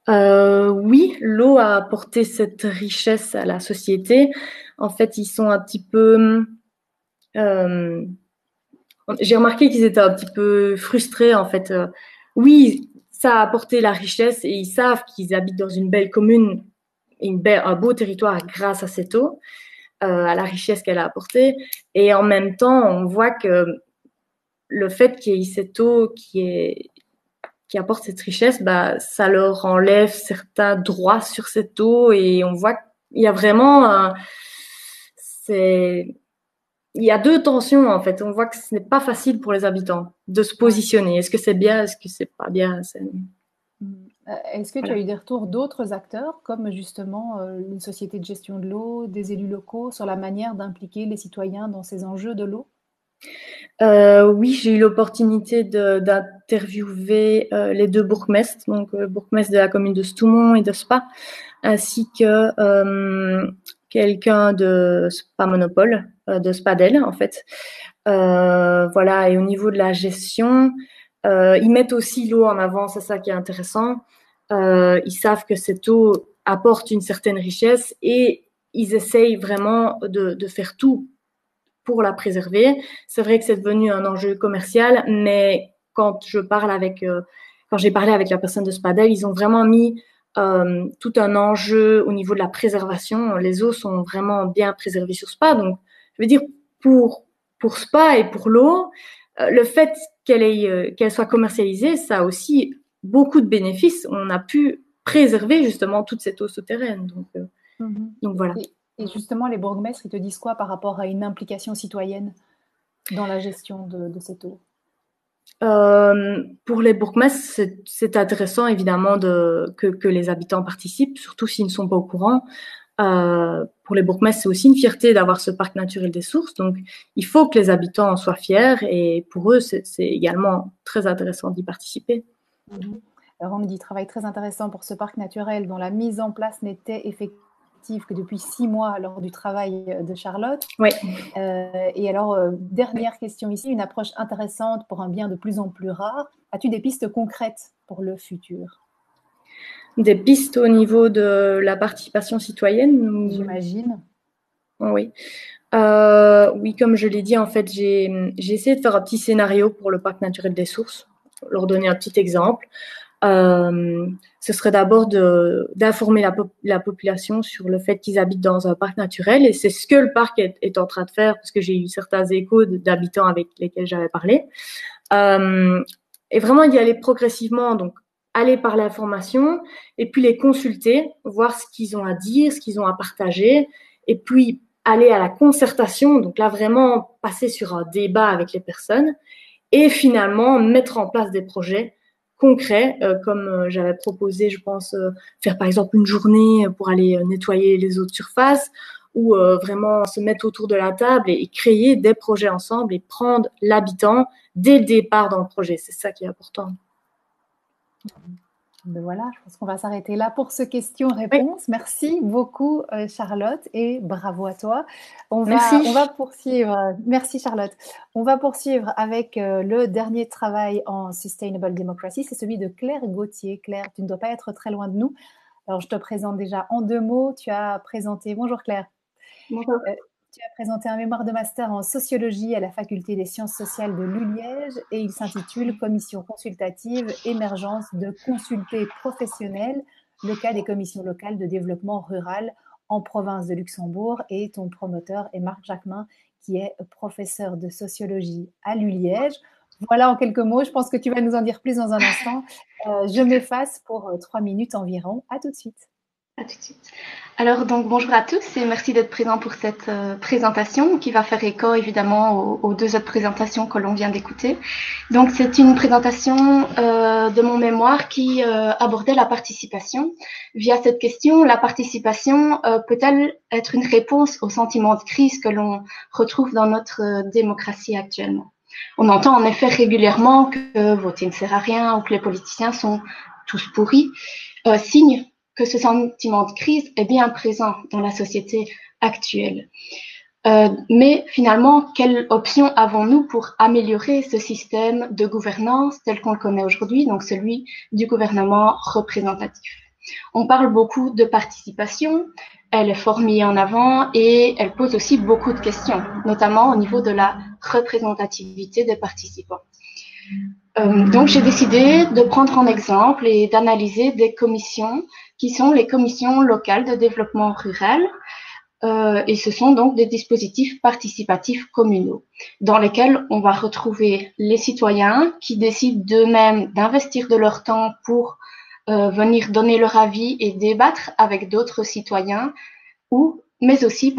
Oui, l'eau a apporté cette richesse à la société. En fait, ils sont un petit peu... j'ai remarqué qu'ils étaient un petit peu frustrés, en fait. Oui, ça a apporté la richesse et ils savent qu'ils habitent dans une belle commune, un beau territoire grâce à cette eau, à la richesse qu'elle a apportée. Et en même temps, on voit que le fait qu'il y ait cette eau qui apporte cette richesse, bah, ça leur enlève certains droits sur cette eau et on voit qu'il y a vraiment il y a deux tensions en fait. On voit que ce n'est pas facile pour les habitants de se positionner. Est-ce que c'est bien, est-ce que c'est pas bien? Est-ce que tu as eu des retours d'autres acteurs, comme justement une société de gestion de l'eau, des élus locaux, sur la manière d'impliquer les citoyens dans ces enjeux de l'eau? Oui, j'ai eu l'opportunité d'interviewer les deux bourgmestres, donc le bourgmestre de la commune de Stoumont et de Spa, ainsi que quelqu'un de Spa Monopole, de Spadel en fait. Voilà, et au niveau de la gestion, ils mettent aussi l'eau en avant, c'est ça qui est intéressant. Ils savent que cette eau apporte une certaine richesse et ils essayent vraiment de faire tout pour la préserver. C'est vrai que c'est devenu un enjeu commercial, mais quand j'ai parlé avec la personne de Spadel, ils ont vraiment mis tout un enjeu au niveau de la préservation. Les eaux sont vraiment bien préservées sur Spa. Donc, je veux dire, pour Spa et pour l'eau, le fait qu'elle soit commercialisée, ça a aussi beaucoup de bénéfices. On a pu préserver justement toute cette eau souterraine. Donc voilà. Et justement, les bourgmestres, ils te disent quoi par rapport à une implication citoyenne dans la gestion de cette eau? Pour les bourgmestres, c'est intéressant évidemment que les habitants participent, surtout s'ils ne sont pas au courant. Pour les bourgmestres, c'est aussi une fierté d'avoir ce parc naturel des sources. Donc, il faut que les habitants en soient fiers et pour eux, c'est également très intéressant d'y participer. Alors, on nous dit travail très intéressant pour ce parc naturel dont la mise en place n'était effective que depuis 6 mois lors du travail de Charlotte. Oui. Et alors, dernière question ici, une approche intéressante pour un bien de plus en plus rare. As-tu des pistes concrètes pour le futur? Des pistes au niveau de la participation citoyenne? J'imagine. Oui. Oui, comme je l'ai dit, en fait, j'ai essayé de faire un petit scénario pour le parc naturel des sources, leur donner un petit exemple. Ce serait d'abord d'informer la population sur le fait qu'ils habitent dans un parc naturel et c'est ce que le parc est en train de faire parce que j'ai eu certains échos d'habitants avec lesquels j'avais parlé. Et vraiment y aller progressivement, donc aller par l'information et puis les consulter, voir ce qu'ils ont à dire, ce qu'ils ont à partager et puis aller à la concertation, donc là vraiment passer sur un débat avec les personnes et finalement mettre en place des projets concrets, comme j'avais proposé, je pense, faire par exemple une journée pour aller nettoyer les eaux de surface ou vraiment se mettre autour de la table et créer des projets ensemble et prendre l'habitant dès le départ dans le projet. C'est ça qui est important. Ben voilà, je pense qu'on va s'arrêter là pour ce question-réponse. Oui. Merci beaucoup Charlotte et bravo à toi. On va poursuivre. Merci Charlotte. On va poursuivre avec le dernier travail en Sustainable Democracy, c'est celui de Claire Gauthier. Claire, tu ne dois pas être très loin de nous. Alors je te présente déjà en 2 mots. Tu as présenté, bonjour Claire. Bonjour. Tu as présenté un mémoire de master en sociologie à la faculté des sciences sociales de l'ULiège et il s'intitule Commission consultative, émergence de consultés professionnels, le cas des commissions locales de développement rural en province de Luxembourg. Et ton promoteur est Marc Jacquemin, qui est professeur de sociologie à l'ULiège. Voilà en quelques mots, je pense que tu vas nous en dire plus dans un instant. Je m'efface pour 3 minutes environ. À tout de suite. À tout de suite. Alors, donc, bonjour à tous et merci d'être présents pour cette présentation qui va faire écho évidemment aux 2 autres présentations que l'on vient d'écouter. Donc, c'est une présentation de mon mémoire qui abordait la participation. Via cette question, la participation peut-elle être une réponse au sentiment de crise que l'on retrouve dans notre démocratie actuellement? On entend en effet régulièrement que voter ne sert à rien ou que les politiciens sont tous pourris, signe que ce sentiment de crise est bien présent dans la société actuelle. Mais finalement, quelle option avons-nous pour améliorer ce système de gouvernance tel qu'on le connaît aujourd'hui, donc celui du gouvernement représentatif? On parle beaucoup de participation, elle est fort mise en avant et elle pose aussi beaucoup de questions, notamment au niveau de la représentativité des participants. Donc j'ai décidé de prendre en exemple et d'analyser des commissions qui sont les commissions locales de développement rural. Et ce sont donc des dispositifs participatifs communaux dans lesquels on va retrouver les citoyens qui décident d'eux-mêmes d'investir de leur temps pour venir donner leur avis et débattre avec d'autres citoyens mais aussi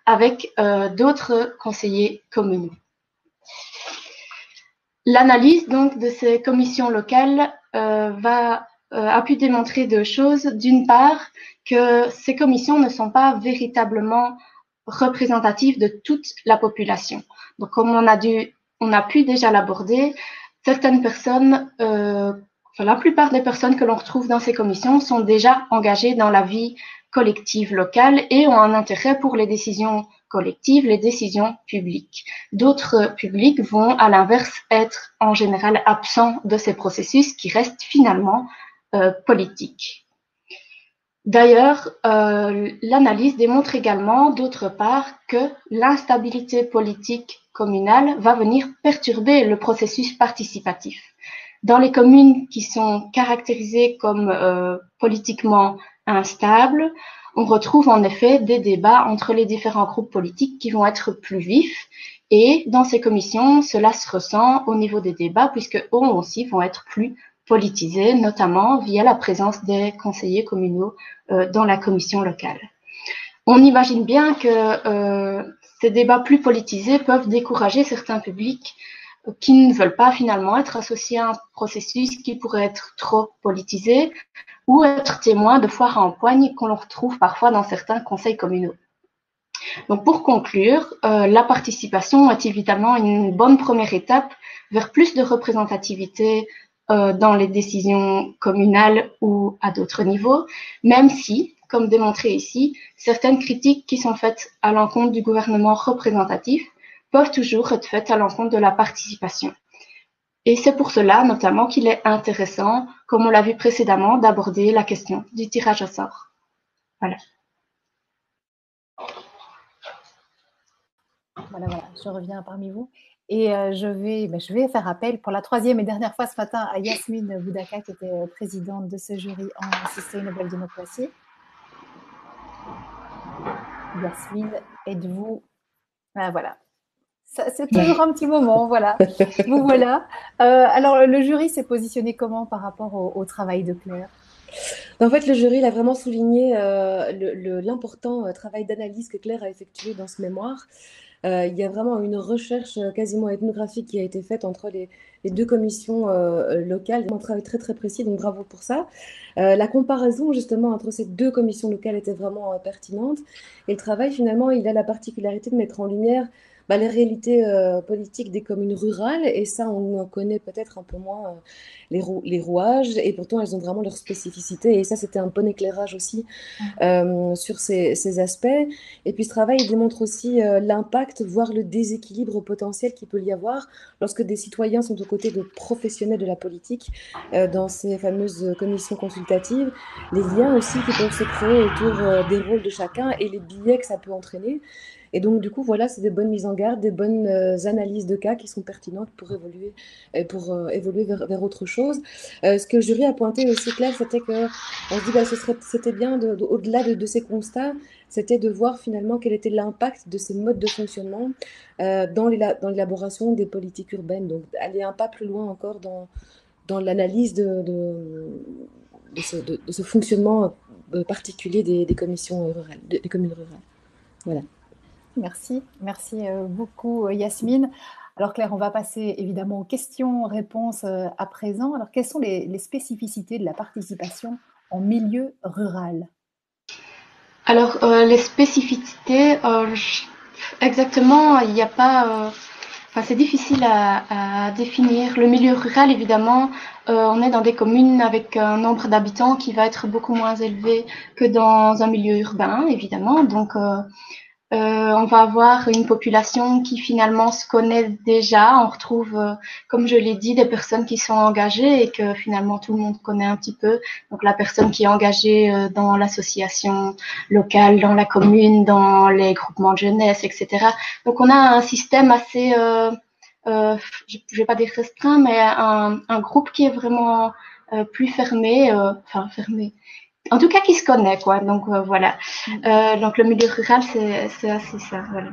avec d'autres conseillers communaux. L'analyse donc de ces commissions locales a pu démontrer deux choses. D'une part, que ces commissions ne sont pas véritablement représentatives de toute la population. Donc, comme on a pu déjà l'aborder, certaines personnes, la plupart des personnes que l'on retrouve dans ces commissions sont déjà engagées dans la vie collective locale et ont un intérêt pour les décisions collectives, les décisions publiques. D'autres publics vont, à l'inverse, être en général absents de ces processus qui restent finalement politiques. D'ailleurs, l'analyse démontre également, d'autre part, que l'instabilité politique communale va venir perturber le processus participatif. Dans les communes qui sont caractérisées comme politiquement instables, on retrouve en effet des débats entre les différents groupes politiques qui vont être plus vifs. Et dans ces commissions, cela se ressent au niveau des débats, puisque eux aussi vont être plus politisés, notamment via la présence des conseillers communaux dans la commission locale. On imagine bien que ces débats plus politisés peuvent décourager certains publics qui ne veulent pas finalement être associés à un processus qui pourrait être trop politisé ou être témoins de foires à empoigne qu'on retrouve parfois dans certains conseils communaux. Donc pour conclure, la participation est évidemment une bonne première étape vers plus de représentativité dans les décisions communales ou à d'autres niveaux, même si, comme démontré ici, certaines critiques qui sont faites à l'encontre du gouvernement représentatif peuvent toujours être faites à l'encontre de la participation. Et c'est pour cela, notamment, qu'il est intéressant, comme on l'a vu précédemment, d'aborder la question du tirage au sort. Voilà. Voilà, je reviens parmi vous. Et je vais faire appel pour la troisième et dernière fois ce matin à Yasmine Boudaka, qui était présidente de ce jury en Sustainable Democracy. Yasmine, êtes-vous... Ah, voilà. C'est toujours un petit moment, voilà. Vous voilà. Alors, le jury s'est positionné comment par rapport au travail de Claire? En fait, le jury il a vraiment souligné l'important travail d'analyse que Claire a effectué dans ce mémoire. Il y a vraiment une recherche quasiment ethnographique qui a été faite entre les deux commissions locales. Un travail très très précis, donc bravo pour ça. La comparaison justement entre ces deux commissions locales était vraiment pertinente. Et le travail finalement, il a la particularité de mettre en lumière les réalités politiques des communes rurales. Et ça, on en connaît peut-être un peu moins les rouages. Et pourtant, elles ont vraiment leur spécificité. Et ça, c'était un bon éclairage aussi sur ces aspects. Et puis ce travail il démontre aussi l'impact, voire le déséquilibre potentiel qu'il peut y avoir lorsque des citoyens sont aux côtés de professionnels de la politique dans ces fameuses commissions consultatives, les liens aussi qui peuvent se créer autour des rôles de chacun et les biais que ça peut entraîner. Et donc, du coup, voilà, c'est des bonnes mises en garde, des bonnes analyses de cas qui sont pertinentes pour évoluer vers autre chose. Ce que le jury a pointé aussi, Claire, c'était qu'on se dit c'était bien, au-delà de ces constats, c'était de voir finalement quel était l'impact de ces modes de fonctionnement dans l'élaboration des politiques urbaines. Donc, aller un pas plus loin encore dans l'analyse de ce fonctionnement particulier des commissions rurales, des communes rurales. Voilà. Merci beaucoup Yasmine. Alors Claire, on va passer évidemment aux questions-réponses à présent. Alors quelles sont les spécificités de la participation en milieu rural? Alors les spécificités, exactement, il n'y a pas c'est difficile à définir. Le milieu rural, évidemment, on est dans des communes avec un nombre d'habitants qui va être beaucoup moins élevé que dans un milieu urbain, évidemment. Donc, on va avoir une population qui finalement se connaît déjà. On retrouve, comme je l'ai dit, des personnes qui sont engagées et que finalement tout le monde connaît un petit peu. Donc la personne qui est engagée dans l'association locale, dans la commune, dans les groupements de jeunesse, etc. Donc on a un système assez, je vais pas dire restreint, mais un groupe qui est vraiment plus fermé, fermé, en tout cas qui se connaît, quoi. Donc voilà. Donc le milieu rural, c'est assez ça, voilà.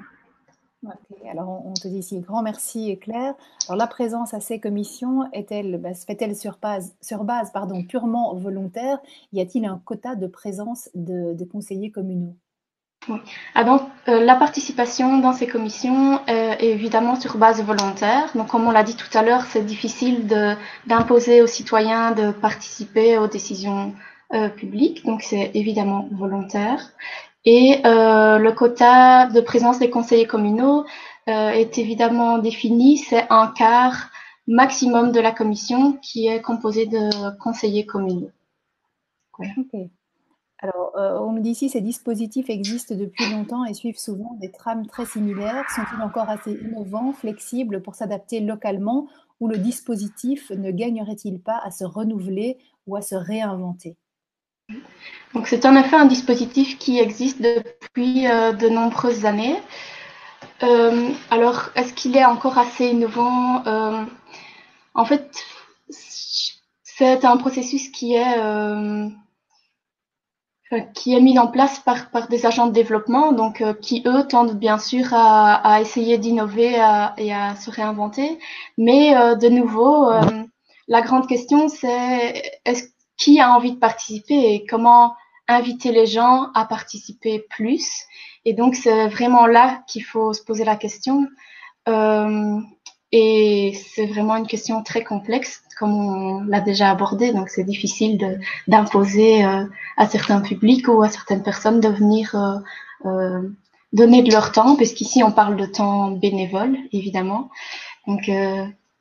Okay. Alors on te dit ici grand merci Claire. Alors la présence à ces commissions se fait-elle sur base purement volontaire? Y a-t-il un quota de présence de conseillers communaux? Oui. Ah donc la participation dans ces commissions est évidemment sur base volontaire. Donc comme on l'a dit tout à l'heure, c'est difficile d'imposer aux citoyens de participer aux décisions publiques. Donc c'est évidemment volontaire. Et le quota de présence des conseillers communaux est évidemment défini. C'est un quart maximum de la commission qui est composée de conseillers communaux. Ouais. Ok. Alors, on nous dit ici, ces dispositifs existent depuis longtemps et suivent souvent des trames très similaires. Sont-ils encore assez innovants, flexibles pour s'adapter localement, ou le dispositif ne gagnerait-il pas à se renouveler ou à se réinventer? Donc c'est en effet un dispositif qui existe depuis de nombreuses années. Alors, est-ce qu'il est encore assez innovant? En fait, c'est un processus qui est mis en place par des agents de développement, donc qui eux tendent bien sûr à essayer d'innover et à se réinventer. Mais de nouveau, la grande question c'est qui a envie de participer et comment inviter les gens à participer plus. Et donc c'est vraiment là qu'il faut se poser la question. Et c'est vraiment une question très complexe, comme on l'a déjà abordé, donc c'est difficile d'imposer à certains publics ou à certaines personnes de venir donner de leur temps, puisqu'ici on parle de temps bénévole, évidemment. Donc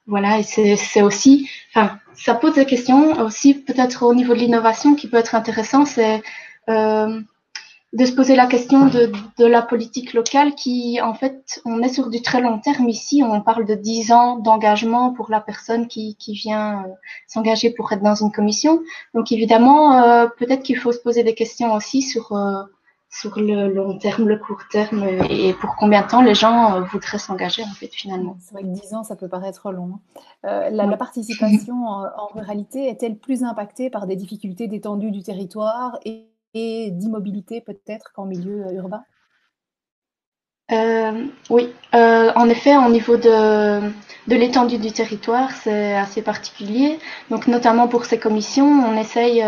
voilà, et c'est aussi, enfin, ça pose des questions aussi peut-être au niveau de l'innovation qui peut être intéressant, c'est de se poser la question de la politique locale qui, en fait, on est sur du très long terme ici. On parle de 10 ans d'engagement pour la personne qui vient s'engager pour être dans une commission. Donc, évidemment, peut-être qu'il faut se poser des questions aussi sur le long terme, le court terme et pour combien de temps les gens voudraient s'engager, en fait, finalement. C'est vrai que 10 ans, ça peut paraître long. La participation en ruralité est-elle plus impactée par des difficultés d'étendue du territoire et d'immobilité peut-être qu'en milieu urbain? Oui, en effet, au niveau de l'étendue du territoire, c'est assez particulier. Donc, notamment pour ces commissions, on essaye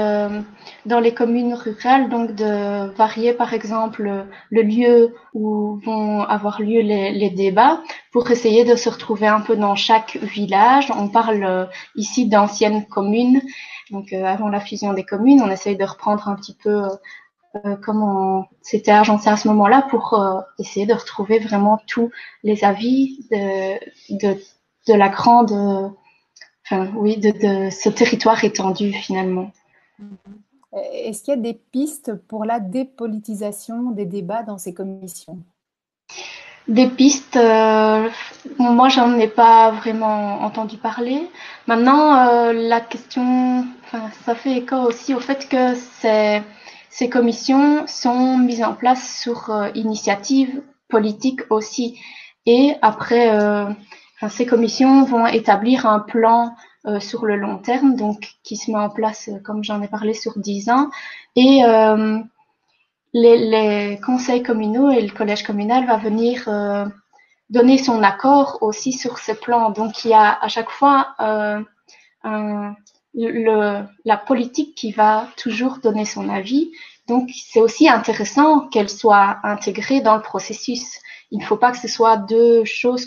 dans les communes rurales donc de varier, par exemple, le lieu où vont avoir lieu les débats pour essayer de se retrouver un peu dans chaque village. On parle ici d'anciennes communes. Donc, avant la fusion des communes, on essaye de reprendre un petit peu comment c'était agencé à ce moment-là pour essayer de retrouver vraiment tous les avis de la grande, oui, de ce territoire étendu finalement. Est-ce qu'il y a des pistes pour la dépolitisation des débats dans ces commissions? Des pistes, moi j'en ai pas vraiment entendu parler. Maintenant, la question, ça fait écho aussi au fait que ces commissions sont mises en place sur initiative politique aussi. Et après, ces commissions vont établir un plan sur le long terme, donc qui se met en place, comme j'en ai parlé, sur 10 ans. Et les conseils communaux et le collège communal va venir donner son accord aussi sur ce plan. Donc il y a à chaque fois la politique qui va toujours donner son avis. Donc c'est aussi intéressant qu'elle soit intégrée dans le processus. Il ne faut pas que ce soit deux choses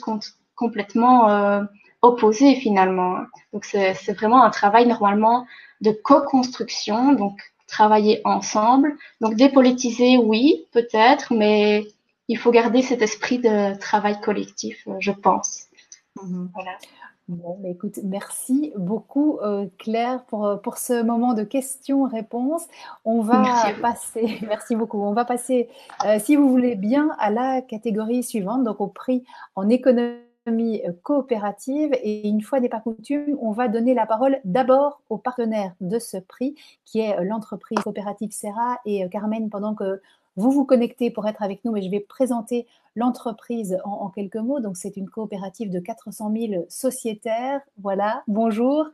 complètement opposées finalement. Donc c'est vraiment un travail normalement de co-construction, donc travailler ensemble. Donc dépolitiser, oui, peut-être, mais il faut garder cet esprit de travail collectif, je pense. Voilà. Bon, bah, écoute, merci beaucoup Claire pour ce moment de questions-réponses. On Merci à va vous. passer, merci beaucoup, on va passer, si vous voulez bien, à la catégorie suivante, donc au prix en économie coopérative. Et une fois n'est pas coutume, on va donner la parole d'abord au partenaire de ce prix, qui est l'entreprise coopérative Serra. Et Carmen, pendant que vous vous connectez pour être avec nous, mais je vais présenter l'entreprise en quelques mots. Donc, c'est une coopérative de 400 000 sociétaires. Voilà, bonjour.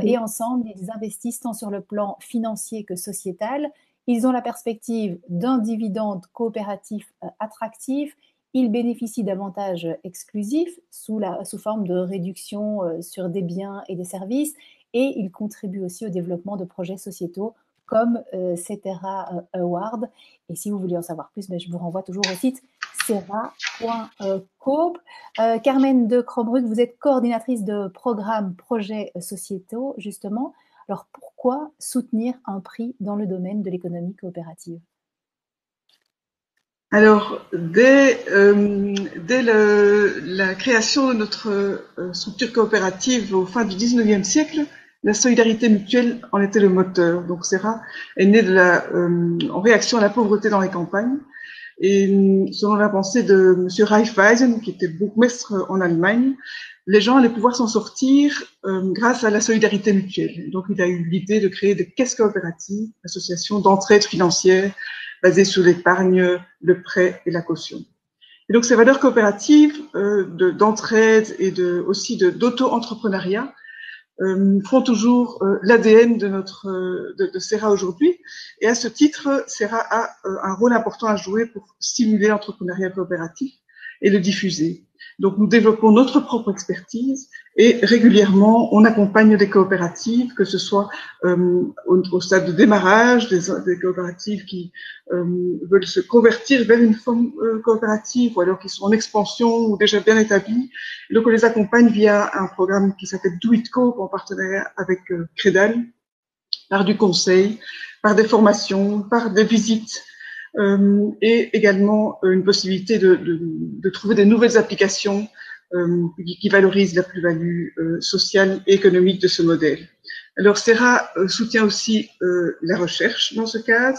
Et ensemble, ils investissent tant sur le plan financier que sociétal. Ils ont la perspective d'un dividende coopératif attractif. Ils bénéficient d'avantages exclusifs sous forme de réduction sur des biens et des services. Et ils contribuent aussi au développement de projets sociétaux comme Cetera Award. Et si vous voulez en savoir plus, je vous renvoie toujours au site serra.coop. Carmen de Crobruck, vous êtes coordinatrice de programmes projets sociétaux, justement. Alors, pourquoi soutenir un prix dans le domaine de l'économie coopérative? Alors, dès la création de notre structure coopérative au fin du 19e siècle, la solidarité mutuelle en était le moteur. Donc, Serra est né en réaction à la pauvreté dans les campagnes. Et selon la pensée de M. Raiffeisen, qui était bourgmestre en Allemagne, les gens allaient pouvoir s'en sortir grâce à la solidarité mutuelle. Donc, il a eu l'idée de créer des caisses coopératives, associations d'entraide financière basées sur l'épargne, le prêt et la caution. Et donc, ces valeurs coopératives d'entraide et aussi d'auto-entrepreneuriat font toujours l'ADN de Serra aujourd'hui. Et à ce titre, Serra a un rôle important à jouer pour stimuler l'entrepreneuriat coopératif et le diffuser. Donc, nous développons notre propre expertise et régulièrement, on accompagne des coopératives, que ce soit au stade de démarrage, des coopératives qui veulent se convertir vers une forme coopérative ou alors qui sont en expansion ou déjà bien établies. Donc, on les accompagne via un programme qui s'appelle Do It Coop en partenariat avec Credal, par du conseil, par des formations, par des visites et également une possibilité de trouver des nouvelles applications qui valorisent la plus-value sociale et économique de ce modèle. Alors, Serra soutient aussi la recherche dans ce cadre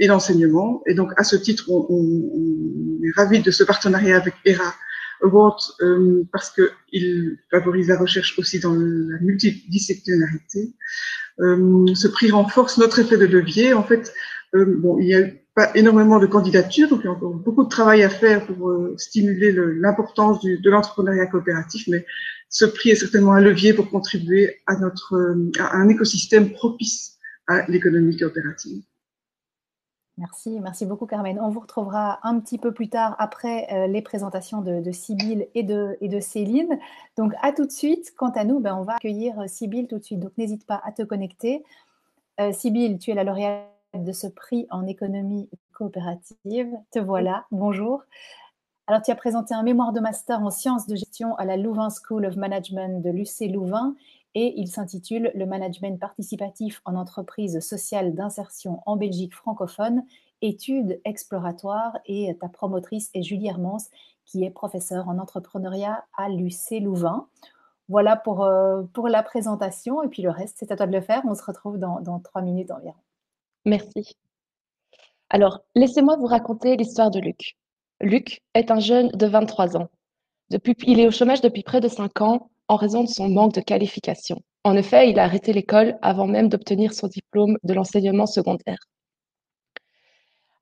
et l'enseignement. Et donc, à ce titre, on est ravis de ce partenariat avec ERA Award parce qu'il favorise la recherche aussi dans la multidisciplinarité. Ce prix renforce notre effet de levier. En fait, il n'y a pas énormément de candidatures, donc il y a encore beaucoup de travail à faire pour stimuler l'importance de l'entrepreneuriat coopératif, mais ce prix est certainement un levier pour contribuer à un écosystème propice à l'économie coopérative. Merci beaucoup Carmen. On vous retrouvera un petit peu plus tard après les présentations de Sybille et de Céline. Donc à tout de suite. Quant à nous, on va accueillir Sybille tout de suite. Donc n'hésite pas à te connecter. Sybille, tu es la lauréate de ce prix en économie coopérative. Te voilà. Bonjour. Alors tu as présenté un mémoire de master en sciences de gestion à la Louvain School of Management de l'UC Louvain. Et il s'intitule « Le management participatif en entreprise sociale d'insertion en Belgique francophone, études exploratoires ». Et ta promotrice est Julie Hermans, qui est professeure en entrepreneuriat à l'UC Louvain. Voilà pour la présentation. Et puis le reste, c'est à toi de le faire. On se retrouve dans 3 minutes environ. Merci. Alors, laissez-moi vous raconter l'histoire de Luc. Luc est un jeune de 23 ans. Il est au chômage depuis près de 5 ans en raison de son manque de qualification. En effet, il a arrêté l'école avant même d'obtenir son diplôme de l'enseignement secondaire.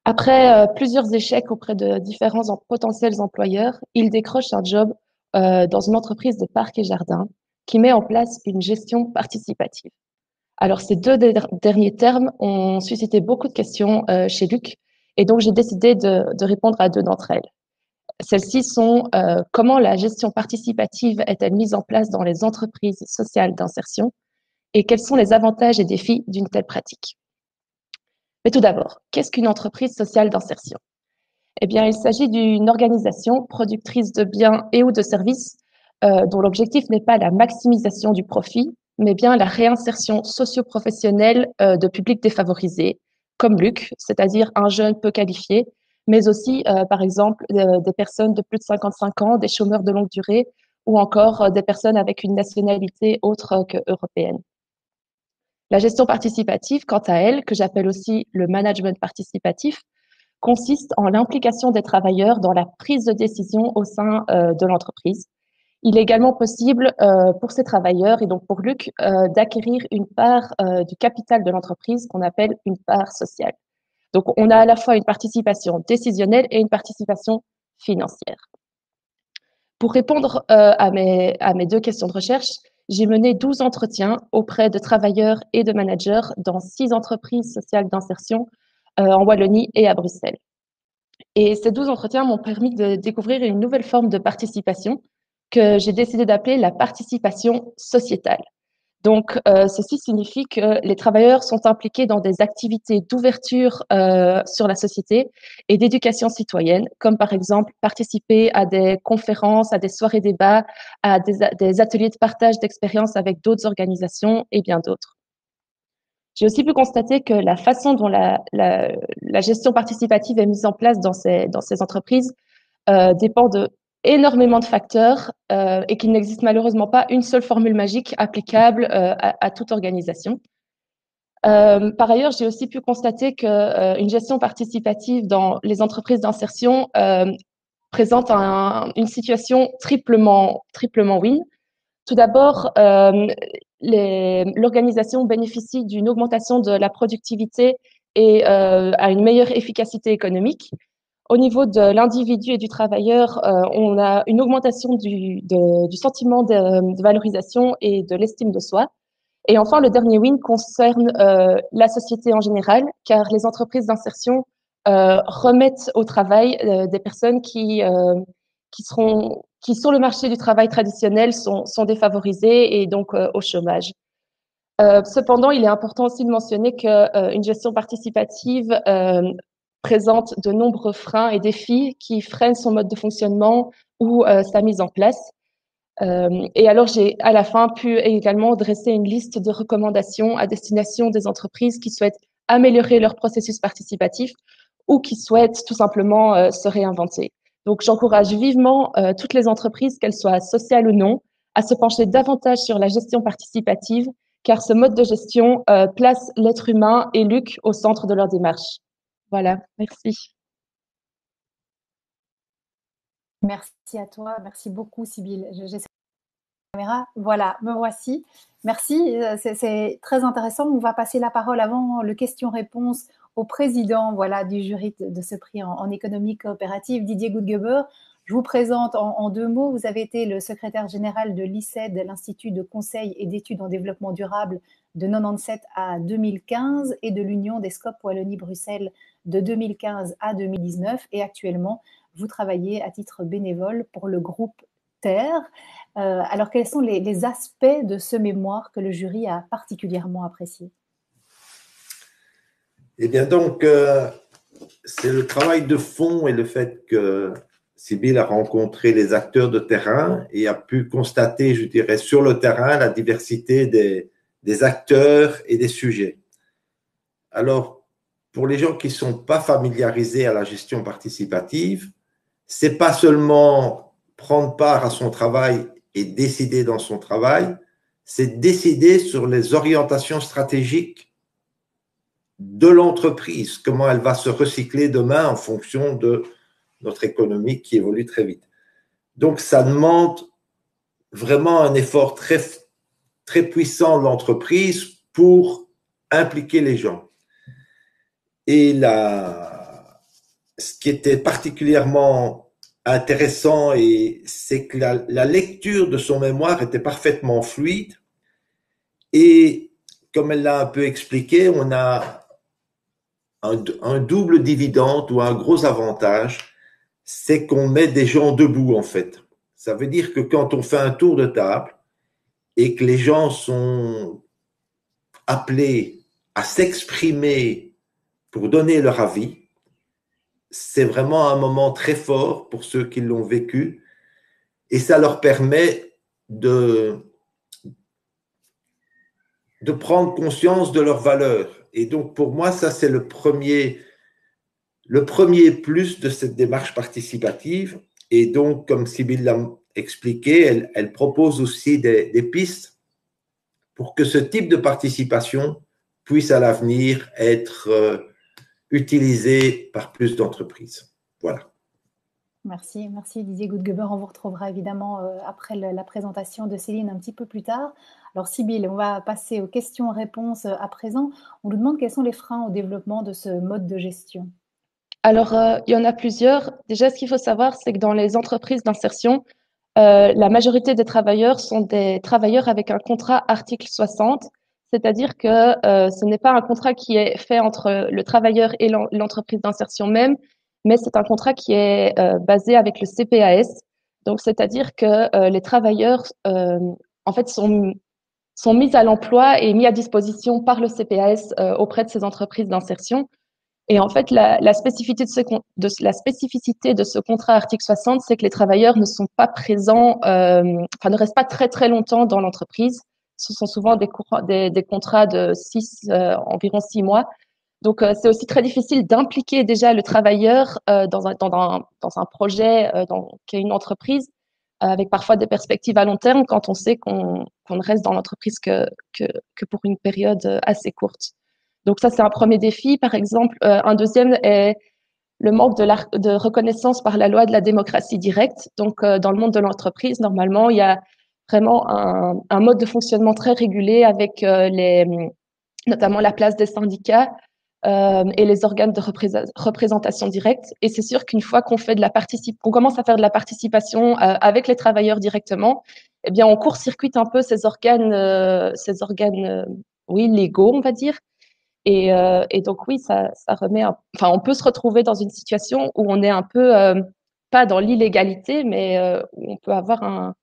Après plusieurs échecs auprès de différents potentiels employeurs, il décroche un job dans une entreprise de parcs et jardins qui met en place une gestion participative. Alors, ces deux derniers termes ont suscité beaucoup de questions chez Luc, et donc j'ai décidé de répondre à 2 d'entre elles. Celles-ci sont comment la gestion participative est-elle mise en place dans les entreprises sociales d'insertion et quels sont les avantages et défis d'une telle pratique. Mais tout d'abord, qu'est-ce qu'une entreprise sociale d'insertion? Eh bien, il s'agit d'une organisation productrice de biens et ou de services dont l'objectif n'est pas la maximisation du profit, mais bien la réinsertion socio-professionnelle de publics défavorisés, comme Luc, c'est-à-dire un jeune peu qualifié, mais aussi, par exemple, des personnes de plus de 55 ans, des chômeurs de longue durée ou encore des personnes avec une nationalité autre que européenne. La gestion participative, quant à elle, que j'appelle aussi le management participatif, consiste en l'implication des travailleurs dans la prise de décision au sein de l'entreprise. Il est également possible pour ces travailleurs et donc pour Luc d'acquérir une part du capital de l'entreprise qu'on appelle une part sociale. Donc, on a à la fois une participation décisionnelle et une participation financière. Pour répondre à mes 2 questions de recherche, j'ai mené 12 entretiens auprès de travailleurs et de managers dans 6 entreprises sociales d'insertion en Wallonie et à Bruxelles. Et ces 12 entretiens m'ont permis de découvrir une nouvelle forme de participation que j'ai décidé d'appeler la participation sociétale. Donc, ceci signifie que les travailleurs sont impliqués dans des activités d'ouverture sur la société et d'éducation citoyenne, comme par exemple participer à des conférences, à des soirées débats, à des ateliers de partage d'expériences avec d'autres organisations et bien d'autres. J'ai aussi pu constater que la façon dont la gestion participative est mise en place dans ces entreprises dépend de énormément de facteurs et qu'il n'existe malheureusement pas une seule formule magique applicable à toute organisation. Par ailleurs, j'ai aussi pu constater qu'une gestion participative dans les entreprises d'insertion présente une situation triplement win. Tout d'abord, l'organisation bénéficie d'une augmentation de la productivité et à une meilleure efficacité économique. Au niveau de l'individu et du travailleur, on a une augmentation du sentiment de valorisation et de l'estime de soi. Et enfin, le dernier win concerne la société en général, car les entreprises d'insertion remettent au travail des personnes qui sur le marché du travail traditionnel sont défavorisées et donc au chômage. Cependant, il est important aussi de mentionner qu'une gestion participative présente de nombreux freins et défis qui freinent son mode de fonctionnement ou sa mise en place. Et alors, j'ai à la fin pu également dresser une liste de recommandations à destination des entreprises qui souhaitent améliorer leur processus participatif ou qui souhaitent tout simplement se réinventer. Donc, j'encourage vivement toutes les entreprises, qu'elles soient sociales ou non, à se pencher davantage sur la gestion participative, car ce mode de gestion place l'être humain et Luc au centre de leur démarche. Voilà, merci. Merci à toi, merci beaucoup Sybille. J'essaie la caméra. Voilà, me voici. Merci, c'est très intéressant. On va passer la parole avant le question-réponse au président du jury de ce prix en économie coopérative, Didier Goudgeber. Je vous présente en 2 mots. Vous avez été le secrétaire général de l'ICED, l'Institut de conseil et d'études en développement durable, de 1997 à 2015 et de l'Union des SCOP Wallonie-Bruxelles de 2015 à 2019. Et actuellement, vous travaillez à titre bénévole pour le groupe Terre. Alors, quels sont les aspects de ce mémoire que le jury a particulièrement apprécié? Eh bien, donc, c'est le travail de fond et le fait que Sybille a rencontré les acteurs de terrain et a pu constater, je dirais, sur le terrain, la diversité des acteurs et des sujets. Alors, pour les gens qui ne sont pas familiarisés à la gestion participative, ce n'est pas seulement prendre part à son travail et décider dans son travail, c'est décider sur les orientations stratégiques de l'entreprise, comment elle va se recycler demain en fonction de notre économie qui évolue très vite. Donc, ça demande vraiment un effort très, très puissant de l'entreprise pour impliquer les gens. Et ce qui était particulièrement intéressant, c'est que la lecture de son mémoire était parfaitement fluide. Et comme elle l'a un peu expliqué, on a un double dividende ou un gros avantage, c'est qu'on met des gens debout en fait. Ça veut dire que quand on fait un tour de table et que les gens sont appelés à s'exprimer pour donner leur avis, c'est vraiment un moment très fort pour ceux qui l'ont vécu et ça leur permet de prendre conscience de leurs valeurs. Et donc, pour moi, ça, c'est le premier plus de cette démarche participative. Et donc, comme Sybille expliqué, elle propose aussi des pistes pour que ce type de participation puisse à l'avenir être utilisé par plus d'entreprises. Voilà. Merci Didier Goudgeber. On vous retrouvera évidemment après la présentation de Céline un petit peu plus tard. Alors Sybille, on va passer aux questions-réponses à présent. On nous demande quels sont les freins au développement de ce mode de gestion. Alors, il y en a plusieurs. Déjà, ce qu'il faut savoir, c'est que dans les entreprises d'insertion, la majorité des travailleurs sont des travailleurs avec un contrat article 60, c'est-à-dire que ce n'est pas un contrat qui est fait entre le travailleur et l'entreprise d'insertion même, mais c'est un contrat qui est basé avec le CPAS. Donc, c'est-à-dire que les travailleurs, en fait, sont mis à l'emploi et mis à disposition par le CPAS auprès de ces entreprises d'insertion. Et en fait, la spécificité de ce contrat article 60, c'est que les travailleurs ne sont pas présents, ne restent pas très très longtemps dans l'entreprise. Ce sont souvent des contrats de environ 6 mois. Donc, c'est aussi très difficile d'impliquer déjà le travailleur dans un projet, qui est une entreprise, avec parfois des perspectives à long terme quand on sait qu'on ne reste dans l'entreprise que pour une période assez courte. Donc ça, c'est un premier défi. Par exemple, un deuxième est le manque de reconnaissance par la loi de la démocratie directe. Donc, dans le monde de l'entreprise, normalement, il y a vraiment un mode de fonctionnement très régulé avec notamment la place des syndicats et les organes de représentation directe. Et c'est sûr qu'une fois qu'on commence à faire de la participation avec les travailleurs directement, eh bien, on court-circuite un peu ces organes, légaux, on va dire. Et donc oui, ça remet. On peut se retrouver dans une situation où on est un peu pas dans l'illégalité, mais où on peut avoir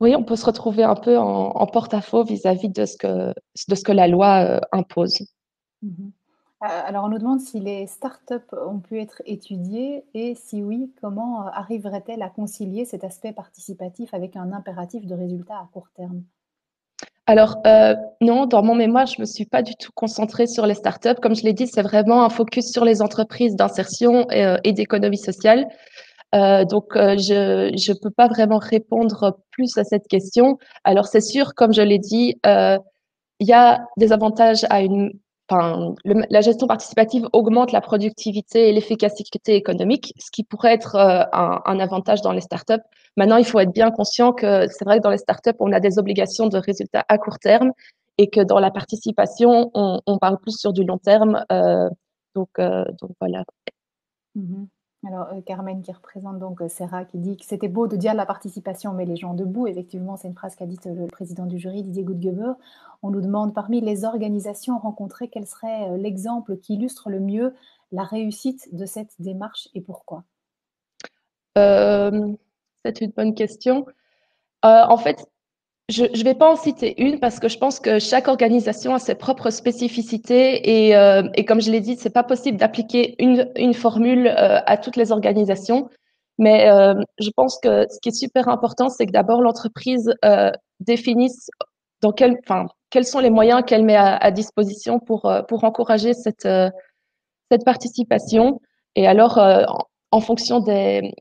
on peut se retrouver un peu en porte-à-faux vis-à-vis de ce que la loi impose. Alors, on nous demande si les startups ont pu être étudiées et si oui, comment arriveraient-elles à concilier cet aspect participatif avec un impératif de résultat à court terme? Alors, non, dans mon mémoire, je me suis pas du tout concentrée sur les startups. Comme je l'ai dit, c'est vraiment un focus sur les entreprises d'insertion et d'économie sociale. Donc, je peux pas vraiment répondre plus à cette question. Alors, c'est sûr, comme je l'ai dit, il y a des avantages la gestion participative augmente la productivité et l'efficacité économique, ce qui pourrait être un avantage dans les startups. Maintenant, il faut être bien conscient que c'est vrai que dans les startups, on a des obligations de résultats à court terme et que dans la participation, on parle plus sur du long terme. Donc voilà. Alors, Carmen qui représente donc Serra, qui dit que c'était beau de dire la participation met les gens debout. Effectivement, c'est une phrase qu'a dite le président du jury, Didier Goudgeber. On nous demande, parmi les organisations rencontrées, quel serait l'exemple qui illustre le mieux la réussite de cette démarche et pourquoi? C'est une bonne question. En fait, je ne vais pas en citer une parce que je pense que chaque organisation a ses propres spécificités et comme je l'ai dit, c'est pas possible d'appliquer une formule à toutes les organisations. Mais je pense que ce qui est super important, c'est que d'abord l'entreprise définisse quels sont les moyens qu'elle met à disposition pour encourager cette participation. Et alors, en fonction des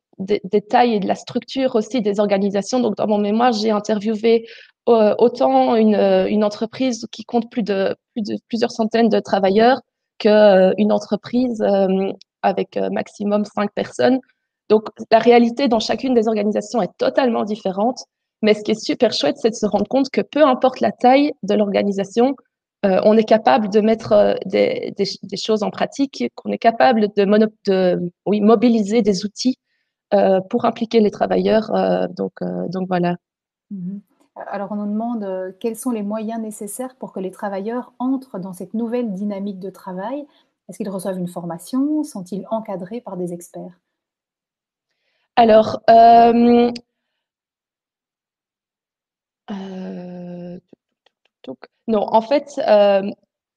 tailles et de la structure aussi des organisations. Donc, dans mon mémoire, j'ai interviewé autant une entreprise qui compte plusieurs centaines de travailleurs qu'une entreprise avec maximum 5 personnes. Donc, la réalité dans chacune des organisations est totalement différente. Mais ce qui est super chouette, c'est de se rendre compte que peu importe la taille de l'organisation, on est capable de mettre des choses en pratique, qu'on est capable de mobiliser des outils pour impliquer les travailleurs. Donc voilà. Alors, on nous demande quels sont les moyens nécessaires pour que les travailleurs entrent dans cette nouvelle dynamique de travail. Est-ce qu'ils reçoivent une formation? Sont-ils encadrés par des experts? Alors, non, en fait, ça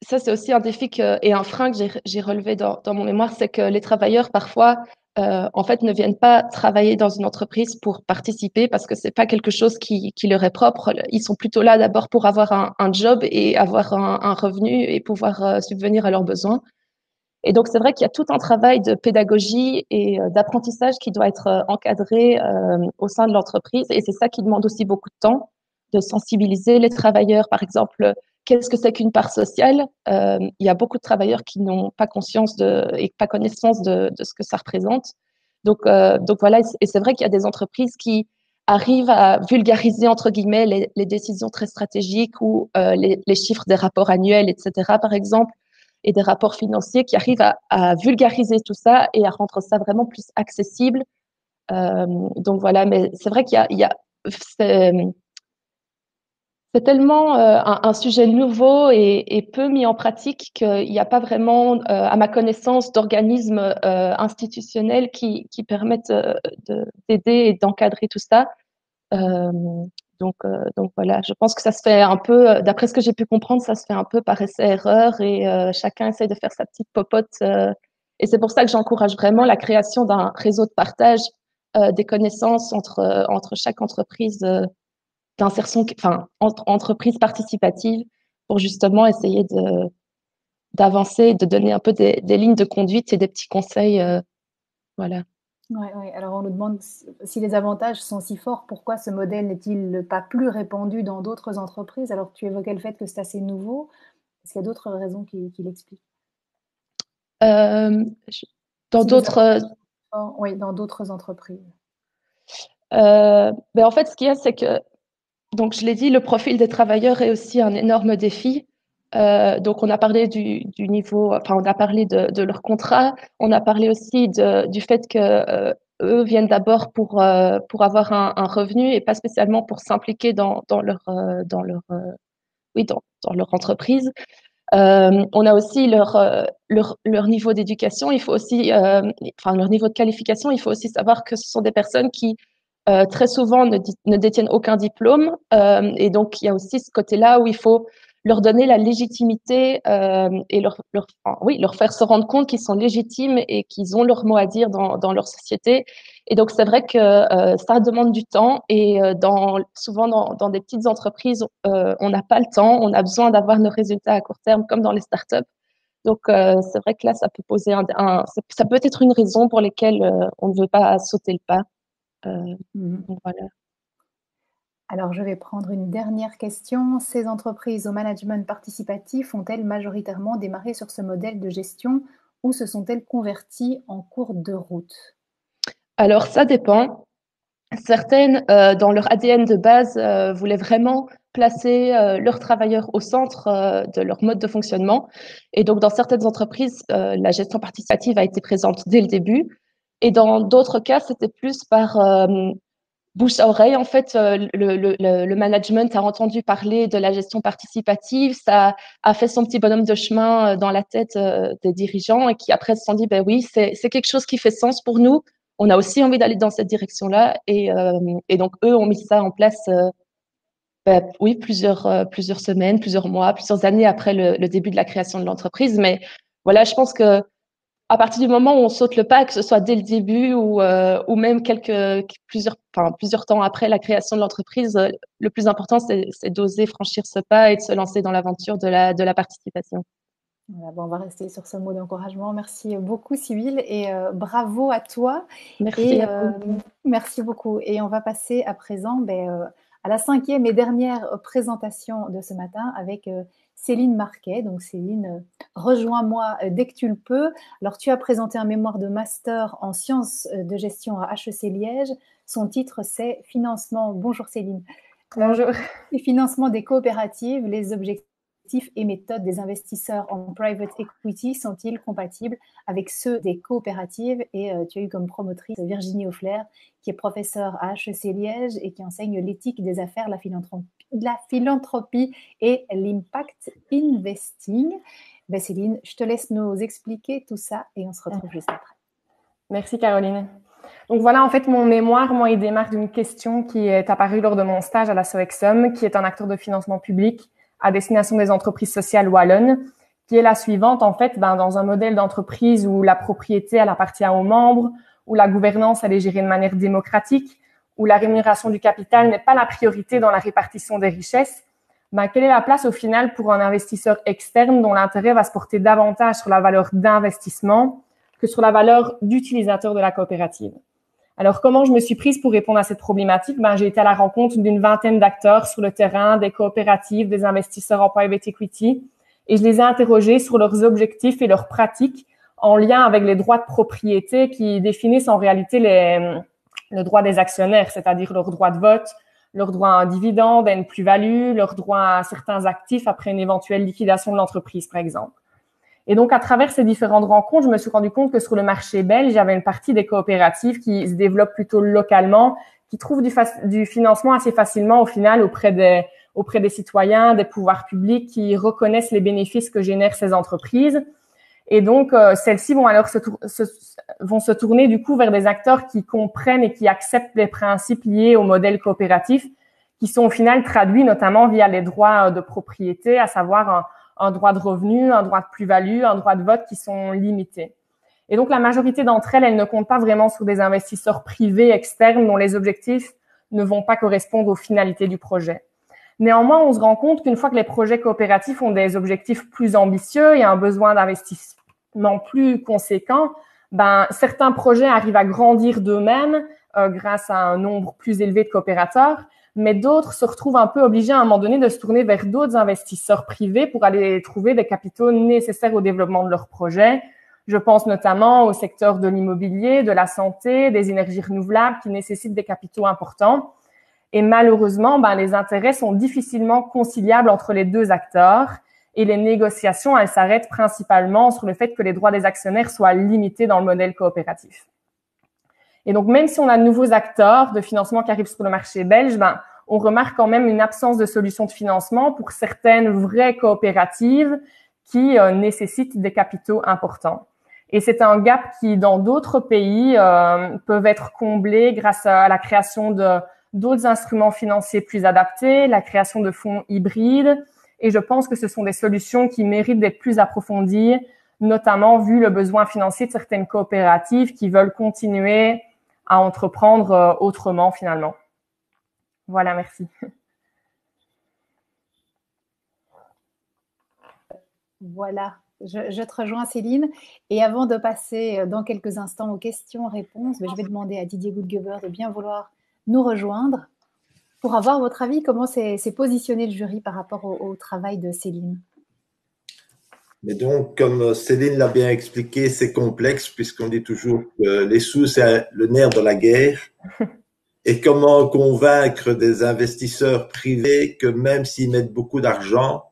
c'est aussi un défi et un frein que j'ai relevé dans mon mémoire, c'est que les travailleurs parfois en fait ne viennent pas travailler dans une entreprise pour participer parce que c'est pas quelque chose qui leur est propre. Ils sont plutôt là d'abord pour avoir un job et avoir un revenu et pouvoir subvenir à leurs besoins. Et donc, c'est vrai qu'il y a tout un travail de pédagogie et d'apprentissage qui doit être encadré au sein de l'entreprise. Et c'est ça qui demande aussi beaucoup de temps, de sensibiliser les travailleurs. Par exemple, qu'est-ce que c'est qu'une part sociale? Il y a beaucoup de travailleurs qui n'ont pas conscience et pas connaissance de ce que ça représente. Donc voilà. Et c'est vrai qu'il y a des entreprises qui arrivent à vulgariser, entre guillemets, les décisions très stratégiques ou les chiffres des rapports annuels, etc., par exemple, et des rapports financiers qui arrivent à vulgariser tout ça et à rendre ça vraiment plus accessible. Donc voilà, mais c'est vrai qu'il y a c'est tellement un sujet nouveau et peu mis en pratique qu'il n'y a pas vraiment, à ma connaissance, d'organismes institutionnels qui permettent d'aider et d'encadrer tout ça. Euh, donc voilà, je pense que ça se fait un peu, d'après ce que j'ai pu comprendre, ça se fait un peu par essai-erreur et chacun essaie de faire sa petite popote. Et c'est pour ça que j'encourage vraiment la création d'un réseau de partage des connaissances entre chaque entreprise d'insertion, enfin entre entreprises participatives, pour justement essayer d'avancer, de donner un peu des lignes de conduite et des petits conseils. Voilà. Ouais. Alors on nous demande si les avantages sont si forts, pourquoi ce modèle n'est-il pas plus répandu dans d'autres entreprises? Alors tu évoquais le fait que c'est assez nouveau. Est-ce qu'il y a d'autres raisons qui l'expliquent? Dans d'autres. Oui, dans d'autres entreprises. Ben en fait, ce qu'il y a, c'est que, donc je l'ai dit, le profil des travailleurs est aussi un énorme défi. Donc on a parlé du niveau, enfin on a parlé de leur contrat, on a parlé aussi du fait que eux viennent d'abord pour avoir un revenu et pas spécialement pour s'impliquer dans leur entreprise. On a aussi leur niveau d'éducation. Il faut aussi, enfin leur niveau de qualification. Il faut aussi savoir que ce sont des personnes qui très souvent ne détiennent aucun diplôme. Et donc il y a aussi ce côté-là où il faut leur donner la légitimité et leur faire se rendre compte qu'ils sont légitimes et qu'ils ont leur mot à dire dans leur société. Et donc c'est vrai que ça demande du temps et souvent dans des petites entreprises, on n'a pas le temps, on a besoin d'avoir nos résultats à court terme comme dans les startups. Donc c'est vrai que là ça peut poser ça peut être une raison pour laquelle on ne veut pas sauter le pas. Donc voilà. Alors, je vais prendre une dernière question. Ces entreprises au management participatif ont-elles majoritairement démarré sur ce modèle de gestion ou se sont-elles converties en cours de route? Alors, ça dépend. Certaines, dans leur ADN de base, voulaient vraiment placer leurs travailleurs au centre de leur mode de fonctionnement. Et donc, dans certaines entreprises, la gestion participative a été présente dès le début. Et dans d'autres cas, c'était plus par bouche à oreille. En fait, le management a entendu parler de la gestion participative, ça a fait son petit bonhomme de chemin dans la tête des dirigeants et qui après se sont dit, ben oui, c'est quelque chose qui fait sens pour nous. On a aussi envie d'aller dans cette direction-là et donc eux ont mis ça en place. Oui, plusieurs semaines, plusieurs mois, plusieurs années après le début de la création de l'entreprise. Mais voilà, je pense que à partir du moment où on saute le pas, que ce soit dès le début ou même plusieurs temps après la création de l'entreprise, le plus important, c'est d'oser franchir ce pas et de se lancer dans l'aventure de la participation. Voilà, bon, on va rester sur ce mot d'encouragement. Merci beaucoup, Sybille, et bravo à toi. Merci à vous. Merci beaucoup. Et on va passer à présent à la 5e et dernière présentation de ce matin avec Céline Marquet. Donc Céline, rejoins-moi dès que tu le peux. Alors tu as présenté un mémoire de master en sciences de gestion à HEC Liège. Son titre c'est Financement. Bonjour Céline. Bonjour. Financement des coopératives, les objectifs et méthodes des investisseurs en private equity sont-ils compatibles avec ceux des coopératives? Et tu as eu comme promotrice Virginie Auffler, qui est professeure à HEC Liège et qui enseigne l'éthique des affaires, la philanthropie et l'impact investing. Céline, je te laisse nous expliquer tout ça et on se retrouve juste après. Merci Caroline. Donc voilà, en fait, mon mémoire, il démarre d'une question qui est apparue lors de mon stage à la SOEXUM, qui est un acteur de financement public à destination des entreprises sociales wallonnes, qui est la suivante. En fait, dans un modèle d'entreprise où la propriété, elle appartient aux membres, où la gouvernance, elle est gérée de manière démocratique, où la rémunération du capital n'est pas la priorité dans la répartition des richesses, quelle est la place au final pour un investisseur externe dont l'intérêt va se porter davantage sur la valeur d'investissement que sur la valeur d'utilisateur de la coopérative? Alors, comment je me suis prise pour répondre à cette problématique? J'ai été à la rencontre d'une vingtaine d'acteurs sur le terrain, des coopératives, des investisseurs en private equity, et je les ai interrogés sur leurs objectifs et leurs pratiques en lien avec les droits de propriété qui définissent en réalité le droit des actionnaires, c'est-à-dire leur droit de vote, leur droit à un dividende, à une plus-value, leur droit à certains actifs après une éventuelle liquidation de l'entreprise, par exemple. Et donc, à travers ces différentes rencontres, je me suis rendu compte que sur le marché belge, il y avait une partie des coopératives qui se développent plutôt localement, qui trouvent du financement assez facilement au final auprès des citoyens, des pouvoirs publics qui reconnaissent les bénéfices que génèrent ces entreprises. Et donc, celles-ci vont alors vont se tourner du coup vers des acteurs qui comprennent et qui acceptent les principes liés au modèle coopératif, qui sont au final traduits notamment via les droits de propriété, à savoir un droit de revenu, un droit de plus-value, un droit de vote qui sont limités. Et donc, la majorité d'entre elles ne comptent pas vraiment sur des investisseurs privés externes dont les objectifs ne vont pas correspondre aux finalités du projet. Néanmoins, on se rend compte qu'une fois que les projets coopératifs ont des objectifs plus ambitieux et un besoin d'investissement plus conséquent, certains projets arrivent à grandir d'eux-mêmes grâce à un nombre plus élevé de coopérateurs, mais d'autres se retrouvent un peu obligés à un moment donné de se tourner vers d'autres investisseurs privés pour aller trouver des capitaux nécessaires au développement de leurs projets. Je pense notamment au secteur de l'immobilier, de la santé, des énergies renouvelables qui nécessitent des capitaux importants. Et malheureusement, les intérêts sont difficilement conciliables entre les deux acteurs et les négociations, elles s'arrêtent principalement sur le fait que les droits des actionnaires soient limités dans le modèle coopératif. Et donc, même si on a de nouveaux acteurs de financement qui arrivent sur le marché belge, on remarque quand même une absence de solution de financement pour certaines vraies coopératives qui nécessitent des capitaux importants. Et c'est un gap qui, dans d'autres pays, peuvent être comblés grâce à la création d'autres instruments financiers plus adaptés, la création de fonds hybrides. Et je pense que ce sont des solutions qui méritent d'être plus approfondies, notamment vu le besoin financier de certaines coopératives qui veulent continuer à entreprendre autrement finalement. Voilà, merci. Voilà, je te rejoins Céline. Et avant de passer dans quelques instants aux questions-réponses, je vais demander à Didier Goodgeber de bien vouloir nous rejoindre pour avoir votre avis, comment s'est positionné le jury par rapport au travail de Céline. Mais donc, comme Céline l'a bien expliqué, c'est complexe puisqu'on dit toujours que les sous, c'est le nerf de la guerre. Et comment convaincre des investisseurs privés que même s'ils mettent beaucoup d'argent,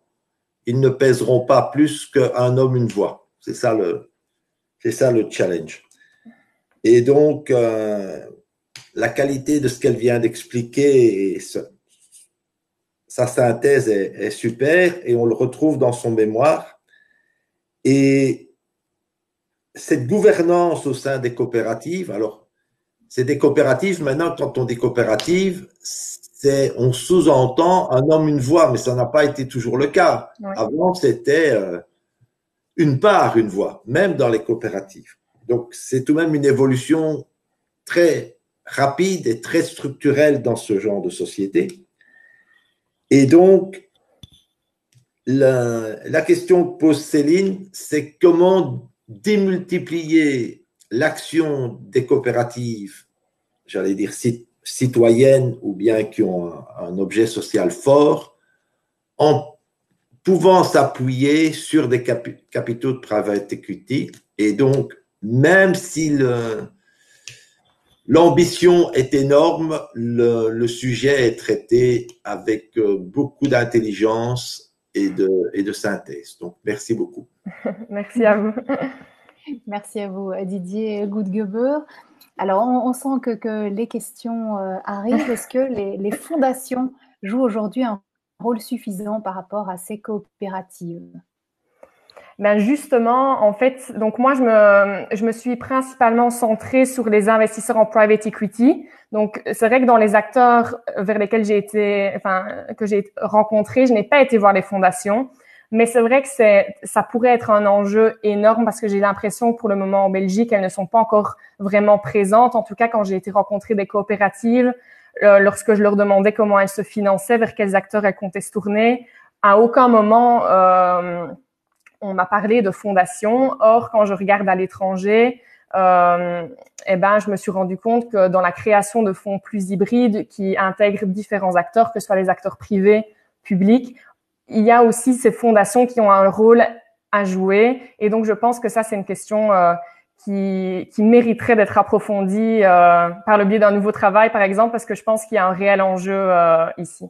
ils ne pèseront pas plus qu'un homme, une voix. C'est ça le challenge. Et donc, la qualité de ce qu'elle vient d'expliquer, sa synthèse est super et on le retrouve dans son mémoire. Et cette gouvernance au sein des coopératives, alors, c'est des coopératives, maintenant, quand on dit coopérative, on sous-entend un homme, une voix, mais ça n'a pas été toujours le cas. Ouais. Avant, c'était une part, une voix, même dans les coopératives. Donc, c'est tout de même une évolution très rapide et très structurelle dans ce genre de société. Et donc, la question que pose Céline, c'est comment démultiplier l'action des coopératives, j'allais dire citoyennes ou bien qui ont un objet social fort, en pouvant s'appuyer sur des capitaux de private equity. Et donc, même si l'ambition est énorme, le sujet est traité avec beaucoup d'intelligence et de synthèse. Donc, merci beaucoup. Merci à vous. Merci à vous, Didier Goodgeber. Alors, on sent que les questions arrivent. Est-ce que les fondations jouent aujourd'hui un rôle suffisant par rapport à ces coopératives? Justement, en fait, donc moi, je me suis principalement centrée sur les investisseurs en private equity. Donc, c'est vrai que dans les acteurs vers lesquels que j'ai rencontré, je n'ai pas été voir les fondations. Mais c'est vrai que ça pourrait être un enjeu énorme parce que j'ai l'impression que pour le moment en Belgique, elles ne sont pas encore vraiment présentes. En tout cas, quand j'ai été rencontrer des coopératives, lorsque je leur demandais comment elles se finançaient, vers quels acteurs elles comptaient se tourner, à aucun moment on m'a parlé de fondation. Or, quand je regarde à l'étranger, je me suis rendu compte que dans la création de fonds plus hybrides qui intègrent différents acteurs, que ce soit les acteurs privés, publics, il y a aussi ces fondations qui ont un rôle à jouer. Et donc, je pense que ça, c'est une question qui mériterait d'être approfondie par le biais d'un nouveau travail, par exemple, parce que je pense qu'il y a un réel enjeu ici.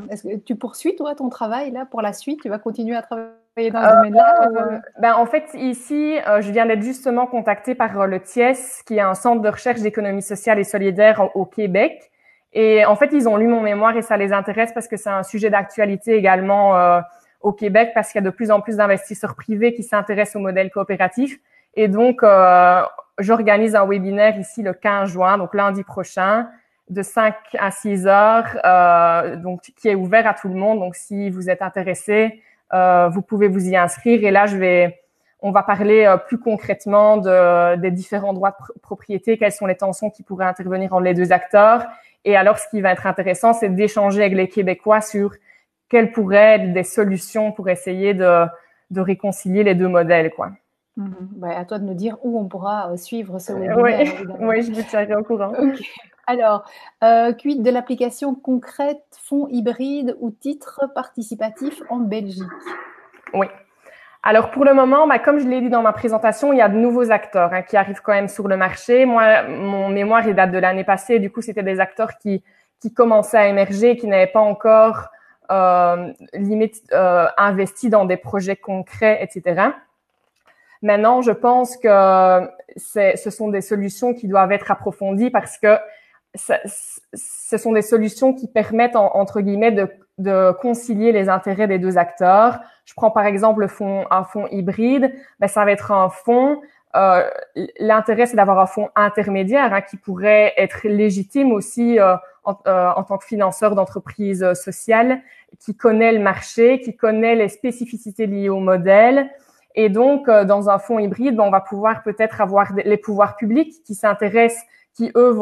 Est-ce que tu poursuis, toi, ton travail là pour la suite? Tu vas continuer à travailler dans ce domaine-là En fait, ici, je viens d'être justement contactée par le TIES, qui est un centre de recherche d'économie sociale et solidaire au Québec. Et en fait, ils ont lu mon mémoire et ça les intéresse parce que c'est un sujet d'actualité également au Québec, parce qu'il y a de plus en plus d'investisseurs privés qui s'intéressent au modèle coopératif. Et donc, j'organise un webinaire ici le 15 juin, donc lundi prochain, de 5 à 6 heures, donc qui est ouvert à tout le monde. Donc, si vous êtes intéressé, vous pouvez vous y inscrire. Et là, on va parler plus concrètement des différents droits de propriété, quelles sont les tensions qui pourraient intervenir entre les deux acteurs. Et alors, ce qui va être intéressant, c'est d'échanger avec les Québécois sur quelles pourraient être des solutions pour essayer de réconcilier les deux modèles, quoi. À toi de nous dire où on pourra suivre ce webinaire. Oui, je vous tiendrai au courant. Okay. Alors, quid de l'application concrète fonds hybrides ou titres participatifs en Belgique? Oui. Alors, pour le moment, comme je l'ai dit dans ma présentation, il y a de nouveaux acteurs qui arrivent quand même sur le marché. Moi, mon mémoire, il date de l'année passée. Du coup, c'était des acteurs qui commençaient à émerger, qui n'avaient pas encore investi dans des projets concrets, etc. Maintenant, je pense que ce sont des solutions qui doivent être approfondies parce que ce sont des solutions qui permettent, entre guillemets, de concilier les intérêts des deux acteurs. Je prends par exemple un fonds hybride. Ça va être un fonds. L'intérêt, c'est d'avoir un fonds intermédiaire qui pourrait être légitime aussi en tant que financeur d'entreprises sociales, qui connaît le marché, qui connaît les spécificités liées au modèle. Et donc, dans un fonds hybride, on va pouvoir peut-être avoir les pouvoirs publics qui s'intéressent, qui, eux,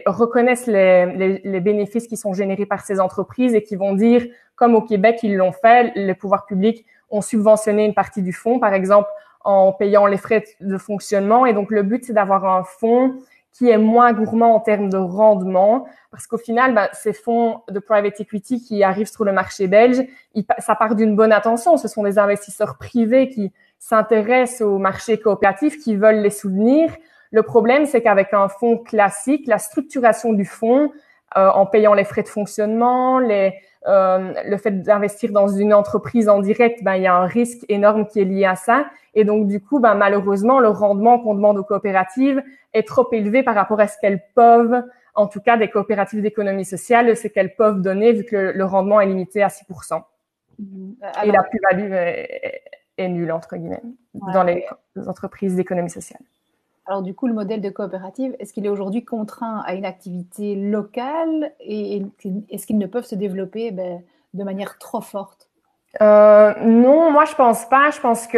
reconnaissent les bénéfices qui sont générés par ces entreprises et qui vont dire, comme au Québec, ils l'ont fait, les pouvoirs publics ont subventionné une partie du fonds, par exemple, en payant les frais de fonctionnement. Et donc, le but, c'est d'avoir un fonds qui est moins gourmand en termes de rendement, parce qu'au final, ces fonds de private equity qui arrivent sur le marché belge, ça part d'une bonne intention. Ce sont des investisseurs privés qui s'intéressent au marché coopératif, qui veulent les soutenir. Le problème, c'est qu'avec un fonds classique, la structuration du fonds, en payant les frais de fonctionnement, le fait d'investir dans une entreprise en direct, il y a un risque énorme qui est lié à ça. Et donc, du coup, malheureusement, le rendement qu'on demande aux coopératives est trop élevé par rapport à ce qu'elles peuvent, en tout cas des coopératives d'économie sociale, c'est qu'elles peuvent donner vu que le rendement est limité à 6%. Et la plus-value est nulle, entre guillemets, dans les entreprises d'économie sociale. Alors du coup, le modèle de coopérative, est-ce qu'il est aujourd'hui contraint à une activité locale et est-ce qu'ils ne peuvent se développer de manière trop forte? Non, moi je pense pas. Je pense que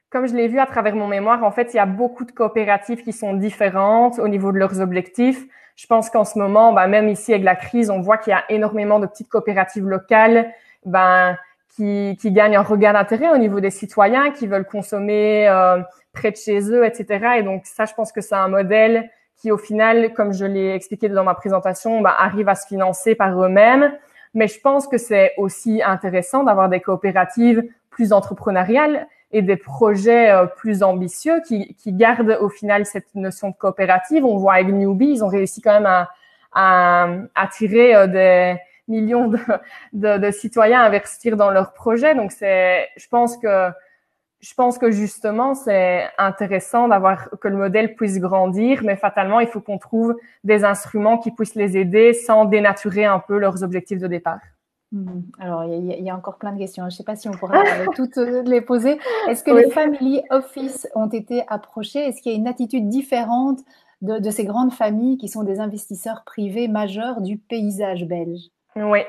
comme je l'ai vu à travers mon mémoire, en fait, il y a beaucoup de coopératives qui sont différentes au niveau de leurs objectifs. Je pense qu'en ce moment, même ici avec la crise, on voit qu'il y a énormément de petites coopératives locales, qui gagnent un regain d'intérêt au niveau des citoyens, qui veulent consommer près de chez eux, etc. Et donc ça, je pense que c'est un modèle qui, au final, comme je l'ai expliqué dans ma présentation, arrive à se financer par eux-mêmes. Mais je pense que c'est aussi intéressant d'avoir des coopératives plus entrepreneuriales et des projets plus ambitieux qui gardent au final cette notion de coopérative. On voit avec Newbie, ils ont réussi quand même à attirer des millions de citoyens à investir dans leurs projets. Donc je pense que justement, c'est intéressant que le modèle puisse grandir, mais fatalement, il faut qu'on trouve des instruments qui puissent les aider sans dénaturer un peu leurs objectifs de départ. Alors, il y a encore plein de questions. Je ne sais pas si on pourra toutes les poser. Est-ce que les family office ont été approchés? Est-ce qu'il y a une attitude différente de ces grandes familles qui sont des investisseurs privés majeurs du paysage belge? Oui,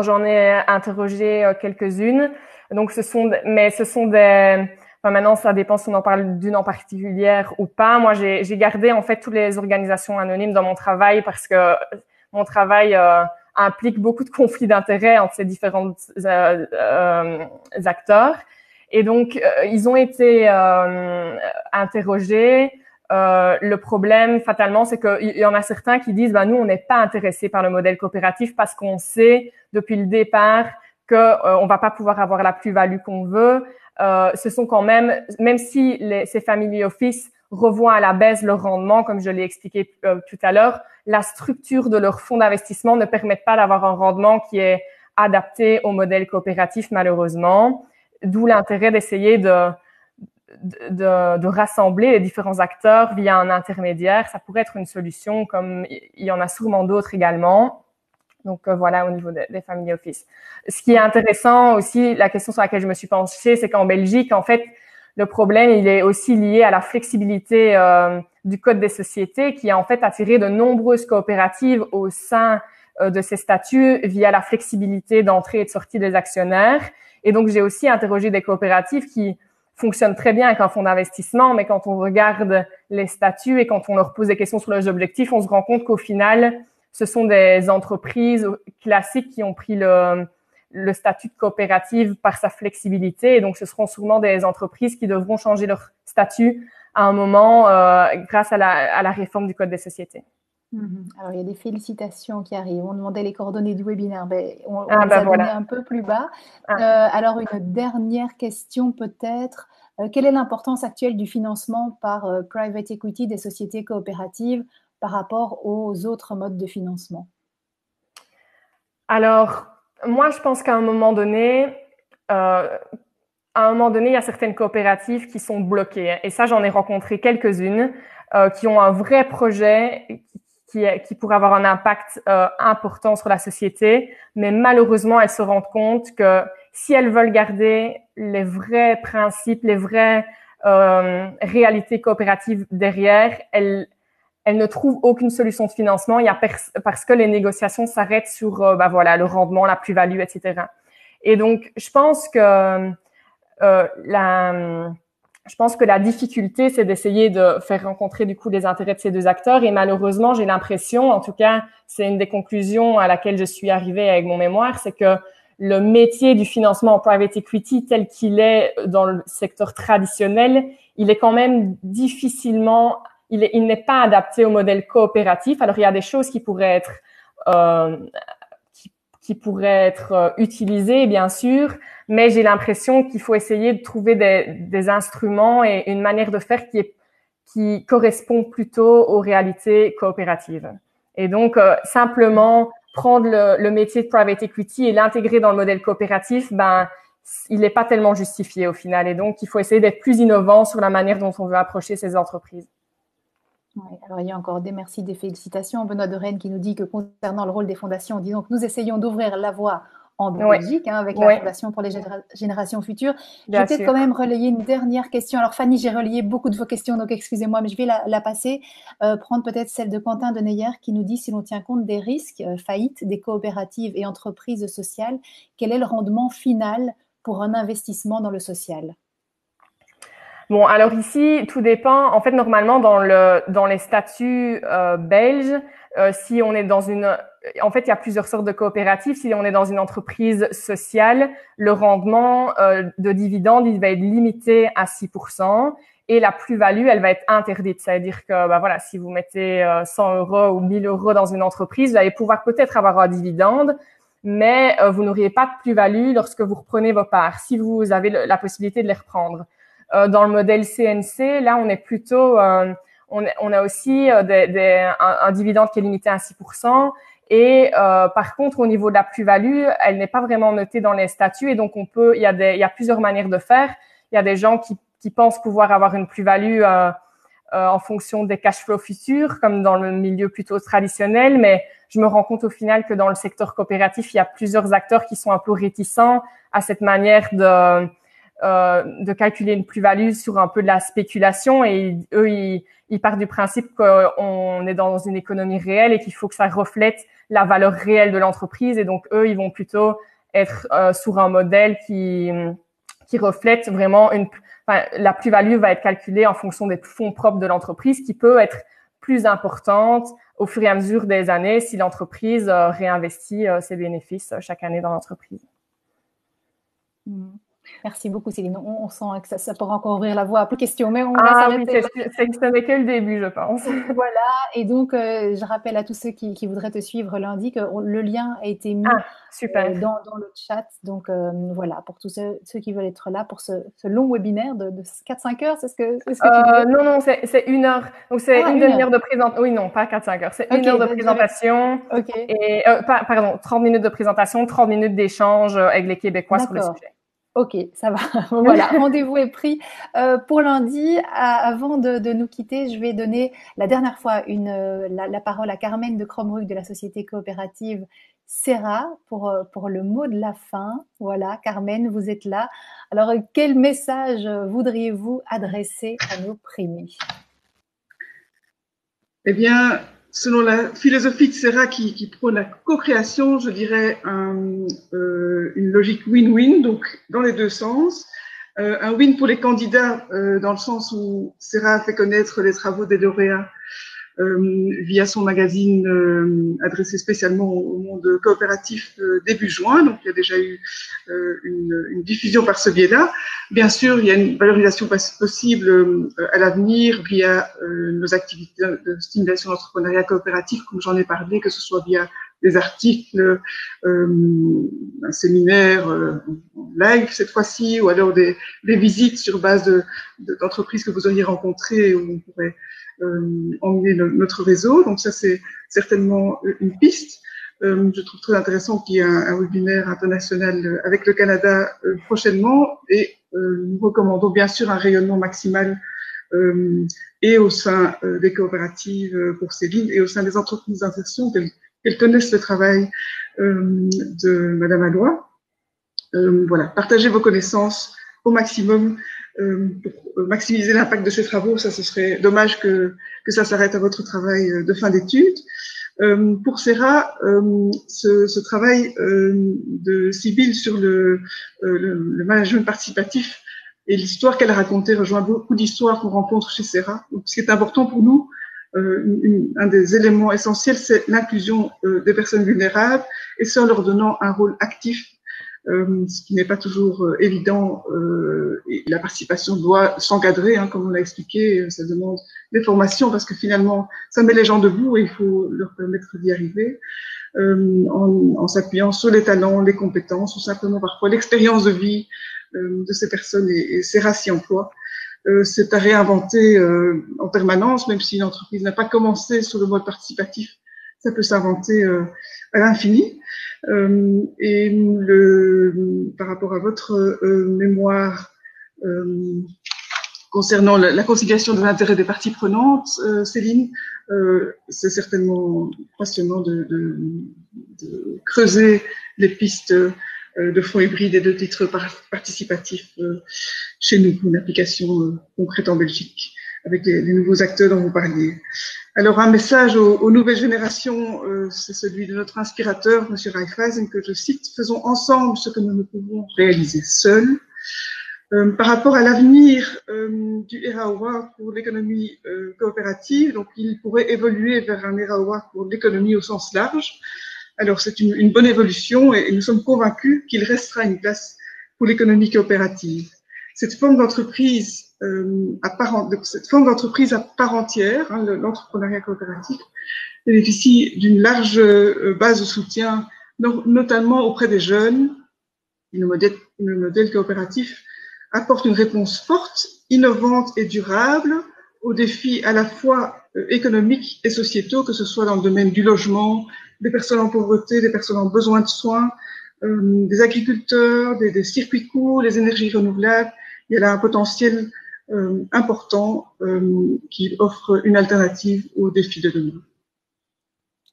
j'en ai interrogé quelques-unes. Donc, ce sont Enfin, maintenant, ça dépend si on en parle d'une en particulière ou pas. Moi, j'ai gardé en fait toutes les organisations anonymes dans mon travail parce que mon travail implique beaucoup de conflits d'intérêts entre ces différents acteurs. Et donc, ils ont été interrogés. Le problème, fatalement, c'est qu'il y en a certains qui disent nous, on n'est pas intéressés par le modèle coopératif parce qu'on sait depuis le départ qu'on va pas pouvoir avoir la plus-value qu'on veut. Ce sont quand même si ces family office revoient à la baisse leur rendement, comme je l'ai expliqué tout à l'heure, la structure de leur fonds d'investissement ne permet pas d'avoir un rendement qui est adapté au modèle coopératif, malheureusement. D'où l'intérêt d'essayer de rassembler les différents acteurs via un intermédiaire. Ça pourrait être une solution, comme il y en a sûrement d'autres également. Donc, voilà, au niveau des family office. Ce qui est intéressant aussi, la question sur laquelle je me suis penchée, c'est qu'en Belgique, en fait, le problème, il est aussi lié à la flexibilité du Code des sociétés qui a en fait attiré de nombreuses coopératives au sein de ces statuts via la flexibilité d'entrée et de sortie des actionnaires. Et donc, j'ai aussi interrogé des coopératives qui fonctionnent très bien avec un fonds d'investissement, mais quand on regarde les statuts et quand on leur pose des questions sur leurs objectifs, on se rend compte qu'au final, ce sont des entreprises classiques qui ont pris le statut de coopérative par sa flexibilité. Et donc, ce seront sûrement des entreprises qui devront changer leur statut à un moment grâce à la réforme du Code des sociétés. Alors, il y a des félicitations qui arrivent. On demandait les coordonnées du webinaire, mais on les a données un peu plus bas. Alors, une dernière question peut-être. Quelle est l'importance actuelle du financement par private equity des sociétés coopératives par rapport aux autres modes de financement? Alors, moi, je pense qu'à un moment donné, il y a certaines coopératives qui sont bloquées. Et ça, j'en ai rencontré quelques-unes qui ont un vrai projet qui pourrait avoir un impact important sur la société, mais malheureusement, elles se rendent compte que si elles veulent garder les vrais principes, les vraies réalités coopératives derrière, elles ne trouvent aucune solution de financement. Parce que les négociations s'arrêtent sur le rendement, la plus-value, etc. Et donc, je pense que la difficulté, c'est d'essayer de faire rencontrer du coup les intérêts de ces deux acteurs. Et malheureusement, j'ai l'impression, en tout cas, c'est une des conclusions à laquelle je suis arrivée avec mon mémoire, c'est que le métier du financement en private equity tel qu'il est dans le secteur traditionnel, il est quand même difficilement, il n'est pas adapté au modèle coopératif. Alors, il y a des choses qui pourraient être utilisées, bien sûr, mais j'ai l'impression qu'il faut essayer de trouver des instruments et une manière de faire qui correspond plutôt aux réalités coopératives. Et donc, simplement prendre le métier de private equity et l'intégrer dans le modèle coopératif, il n'est pas tellement justifié au final. Et donc, il faut essayer d'être plus innovant sur la manière dont on veut approcher ces entreprises. Oui, alors il y a encore des merci, des félicitations. Benoît de Rennes qui nous dit que concernant le rôle des fondations, disons que nous essayons d'ouvrir la voie en Belgique avec la Fondation pour les générations futures. Je vais peut-être quand même relayer une dernière question. Alors Fanny, j'ai relayé beaucoup de vos questions, donc excusez-moi, mais je vais la passer. Prendre peut-être celle de Quentin Deneyer qui nous dit si l'on tient compte des risques, faillites des coopératives et entreprises sociales, quel est le rendement final pour un investissement dans le social ? Bon, alors ici, tout dépend. En fait, normalement, dans les statuts belges, si on est en fait, il y a plusieurs sortes de coopératives. Si on est dans une entreprise sociale, le rendement de dividendes, il va être limité à 6%. Et la plus-value, elle va être interdite. Ça veut dire que, si vous mettez 100 € ou 1000 € dans une entreprise, vous allez pouvoir peut-être avoir un dividende, mais vous n'auriez pas de plus-value lorsque vous reprenez vos parts, si vous avez la possibilité de les reprendre. Dans le modèle CNC, là, on est plutôt, on a aussi un dividende qui est limité à 6%. Et par contre, au niveau de la plus-value, elle n'est pas vraiment notée dans les statuts. Et donc, il y a plusieurs manières de faire. Il y a des gens qui pensent pouvoir avoir une plus-value en fonction des cash flows futurs, comme dans le milieu plutôt traditionnel. Mais je me rends compte au final que dans le secteur coopératif, il y a plusieurs acteurs qui sont un peu réticents à cette manière de calculer une plus-value sur un peu de la spéculation, et eux, ils partent du principe qu'on est dans une économie réelle et qu'il faut que ça reflète la valeur réelle de l'entreprise, et donc eux, ils vont plutôt être sur un modèle qui reflète vraiment la plus-value va être calculée en fonction des fonds propres de l'entreprise, qui peut être plus importante au fur et à mesure des années si l'entreprise réinvestit ses bénéfices chaque année dans l'entreprise. Merci beaucoup, Céline. On sent que ça pourra encore ouvrir la voie à plus de questions, mais on va s'arrêter. Ce n'est que le début, je pense. Voilà, et donc je rappelle à tous ceux qui voudraient te suivre lundi que le lien a été mis dans le chat. Donc voilà, pour tous ceux qui veulent être là pour ce long webinaire de 4-5 heures, c'est ce que tu disais? Non, c'est 1 heure. Donc c'est une demi-heure de présentation. Oui, non, pas 4-5 heures. C'est 1 heure de présentation. Et, pardon, 30 minutes de présentation, 30 minutes d'échange avec les Québécois sur le sujet. Ok, ça va. Voilà, rendez-vous est pris pour lundi. Avant de nous quitter, je vais donner la dernière fois la parole à Carmen de Crombrugg de la société coopérative Serra pour le mot de la fin. Voilà, Carmen, vous êtes là. Alors, quel message voudriez-vous adresser à nos primés? Eh bien, selon la philosophie de Serra qui prône la co-création, je dirais une logique win-win, donc dans les deux sens. Un win pour les candidats, dans le sens où Serra a fait connaître les travaux des lauréats via son magazine adressé spécialement au monde coopératif début juin. Donc, il y a déjà eu une diffusion par ce biais-là. Bien sûr, il y a une valorisation possible à l'avenir via nos activités de stimulation d'entrepreneuriat coopératif, comme j'en ai parlé, que ce soit via des articles, un séminaire live cette fois-ci, ou alors des visites sur base d'entreprises que vous auriez rencontrées, où on pourrait emmener notre réseau. Donc ça, c'est certainement une piste. Je trouve très intéressant qu'il y ait un webinaire international avec le Canada prochainement, et nous recommandons bien sûr un rayonnement maximal et au sein des coopératives pour Céline, et au sein des entreprises d'insertion, qu'elles connaissent le travail de Madame Alloy. Voilà, partagez vos connaissances au maximum pour maximiser l'impact de ces travaux. Ça, ce serait dommage que ça s'arrête à votre travail de fin d'études. Pour Serra, ce travail de Sybille sur le management participatif et l'histoire qu'elle a racontée rejoint beaucoup d'histoires qu'on rencontre chez Serra. Donc, ce qui est important pour nous, un des éléments essentiels, c'est l'inclusion des personnes vulnérables, et ça en leur donnant un rôle actif, ce qui n'est pas toujours évident. Et la participation doit s'encadrer, comme on l'a expliqué, ça demande des formations, parce que finalement, ça met les gens debout et il faut leur permettre d'y arriver, en s'appuyant sur les talents, les compétences, ou simplement parfois l'expérience de vie de ces personnes, et Serra s'y emploie. C'est à réinventer en permanence, même si l'entreprise n'a pas commencé sur le mode participatif, ça peut s'inventer à l'infini. Et par rapport à votre mémoire concernant la conciliation des intérêts des parties prenantes, Céline, c'est certainement passionnant de creuser les pistes de fonds hybrides et de titres participatifs chez nous, une application concrète en Belgique, avec les nouveaux acteurs dont vous parliez. Alors, un message aux nouvelles générations, c'est celui de notre inspirateur, M. Raiffeisen, que je cite: « Faisons ensemble ce que nous ne pouvons réaliser seuls ». Par rapport à l'avenir du ERA Award pour l'économie coopérative, donc il pourrait évoluer vers un ERA Award pour l'économie au sens large. Alors, c'est une bonne évolution, et nous sommes convaincus qu'il restera une place pour l'économie coopérative. Cette forme d'entreprise à part entière, l'entrepreneuriat coopératif, bénéficie d'une large base de soutien, notamment auprès des jeunes. Le modèle coopératif apporte une réponse forte, innovante et durable aux défis à la fois économiques et sociétaux, que ce soit dans le domaine du logement, des personnes en pauvreté, des personnes en besoin de soins, des agriculteurs, des circuits courts, les énergies renouvelables. Il y a là un potentiel important qui offre une alternative aux défis de demain.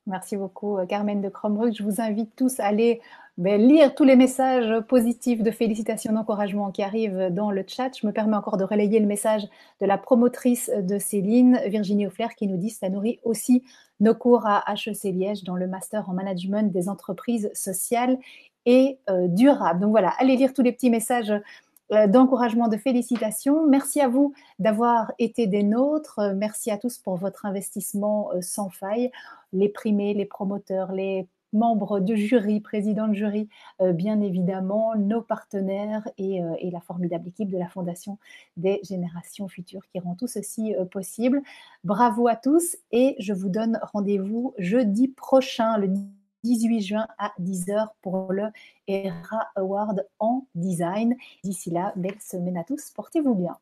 Merci beaucoup, Carmen de Crombrugg. Je vous invite tous à aller lire tous les messages positifs de félicitations, d'encouragement qui arrivent dans le chat. Je me permets encore de relayer le message de la promotrice de Céline, Virginie Offler, qui nous dit que ça nourrit aussi nos cours à HEC Liège dans le Master en Management des entreprises sociales et durables. Donc voilà, allez lire tous les petits messages d'encouragement, de félicitations. Merci à vous d'avoir été des nôtres. Merci à tous pour votre investissement sans faille. Les primés, les promoteurs, les membres de jury, présidents de jury, bien évidemment, nos partenaires et la formidable équipe de la Fondation des Générations Futures qui rend tout ceci possible. Bravo à tous et je vous donne rendez-vous jeudi prochain, le 18 juin à 10h pour le ERA Award en design. D'ici là, belle semaine à tous, portez-vous bien.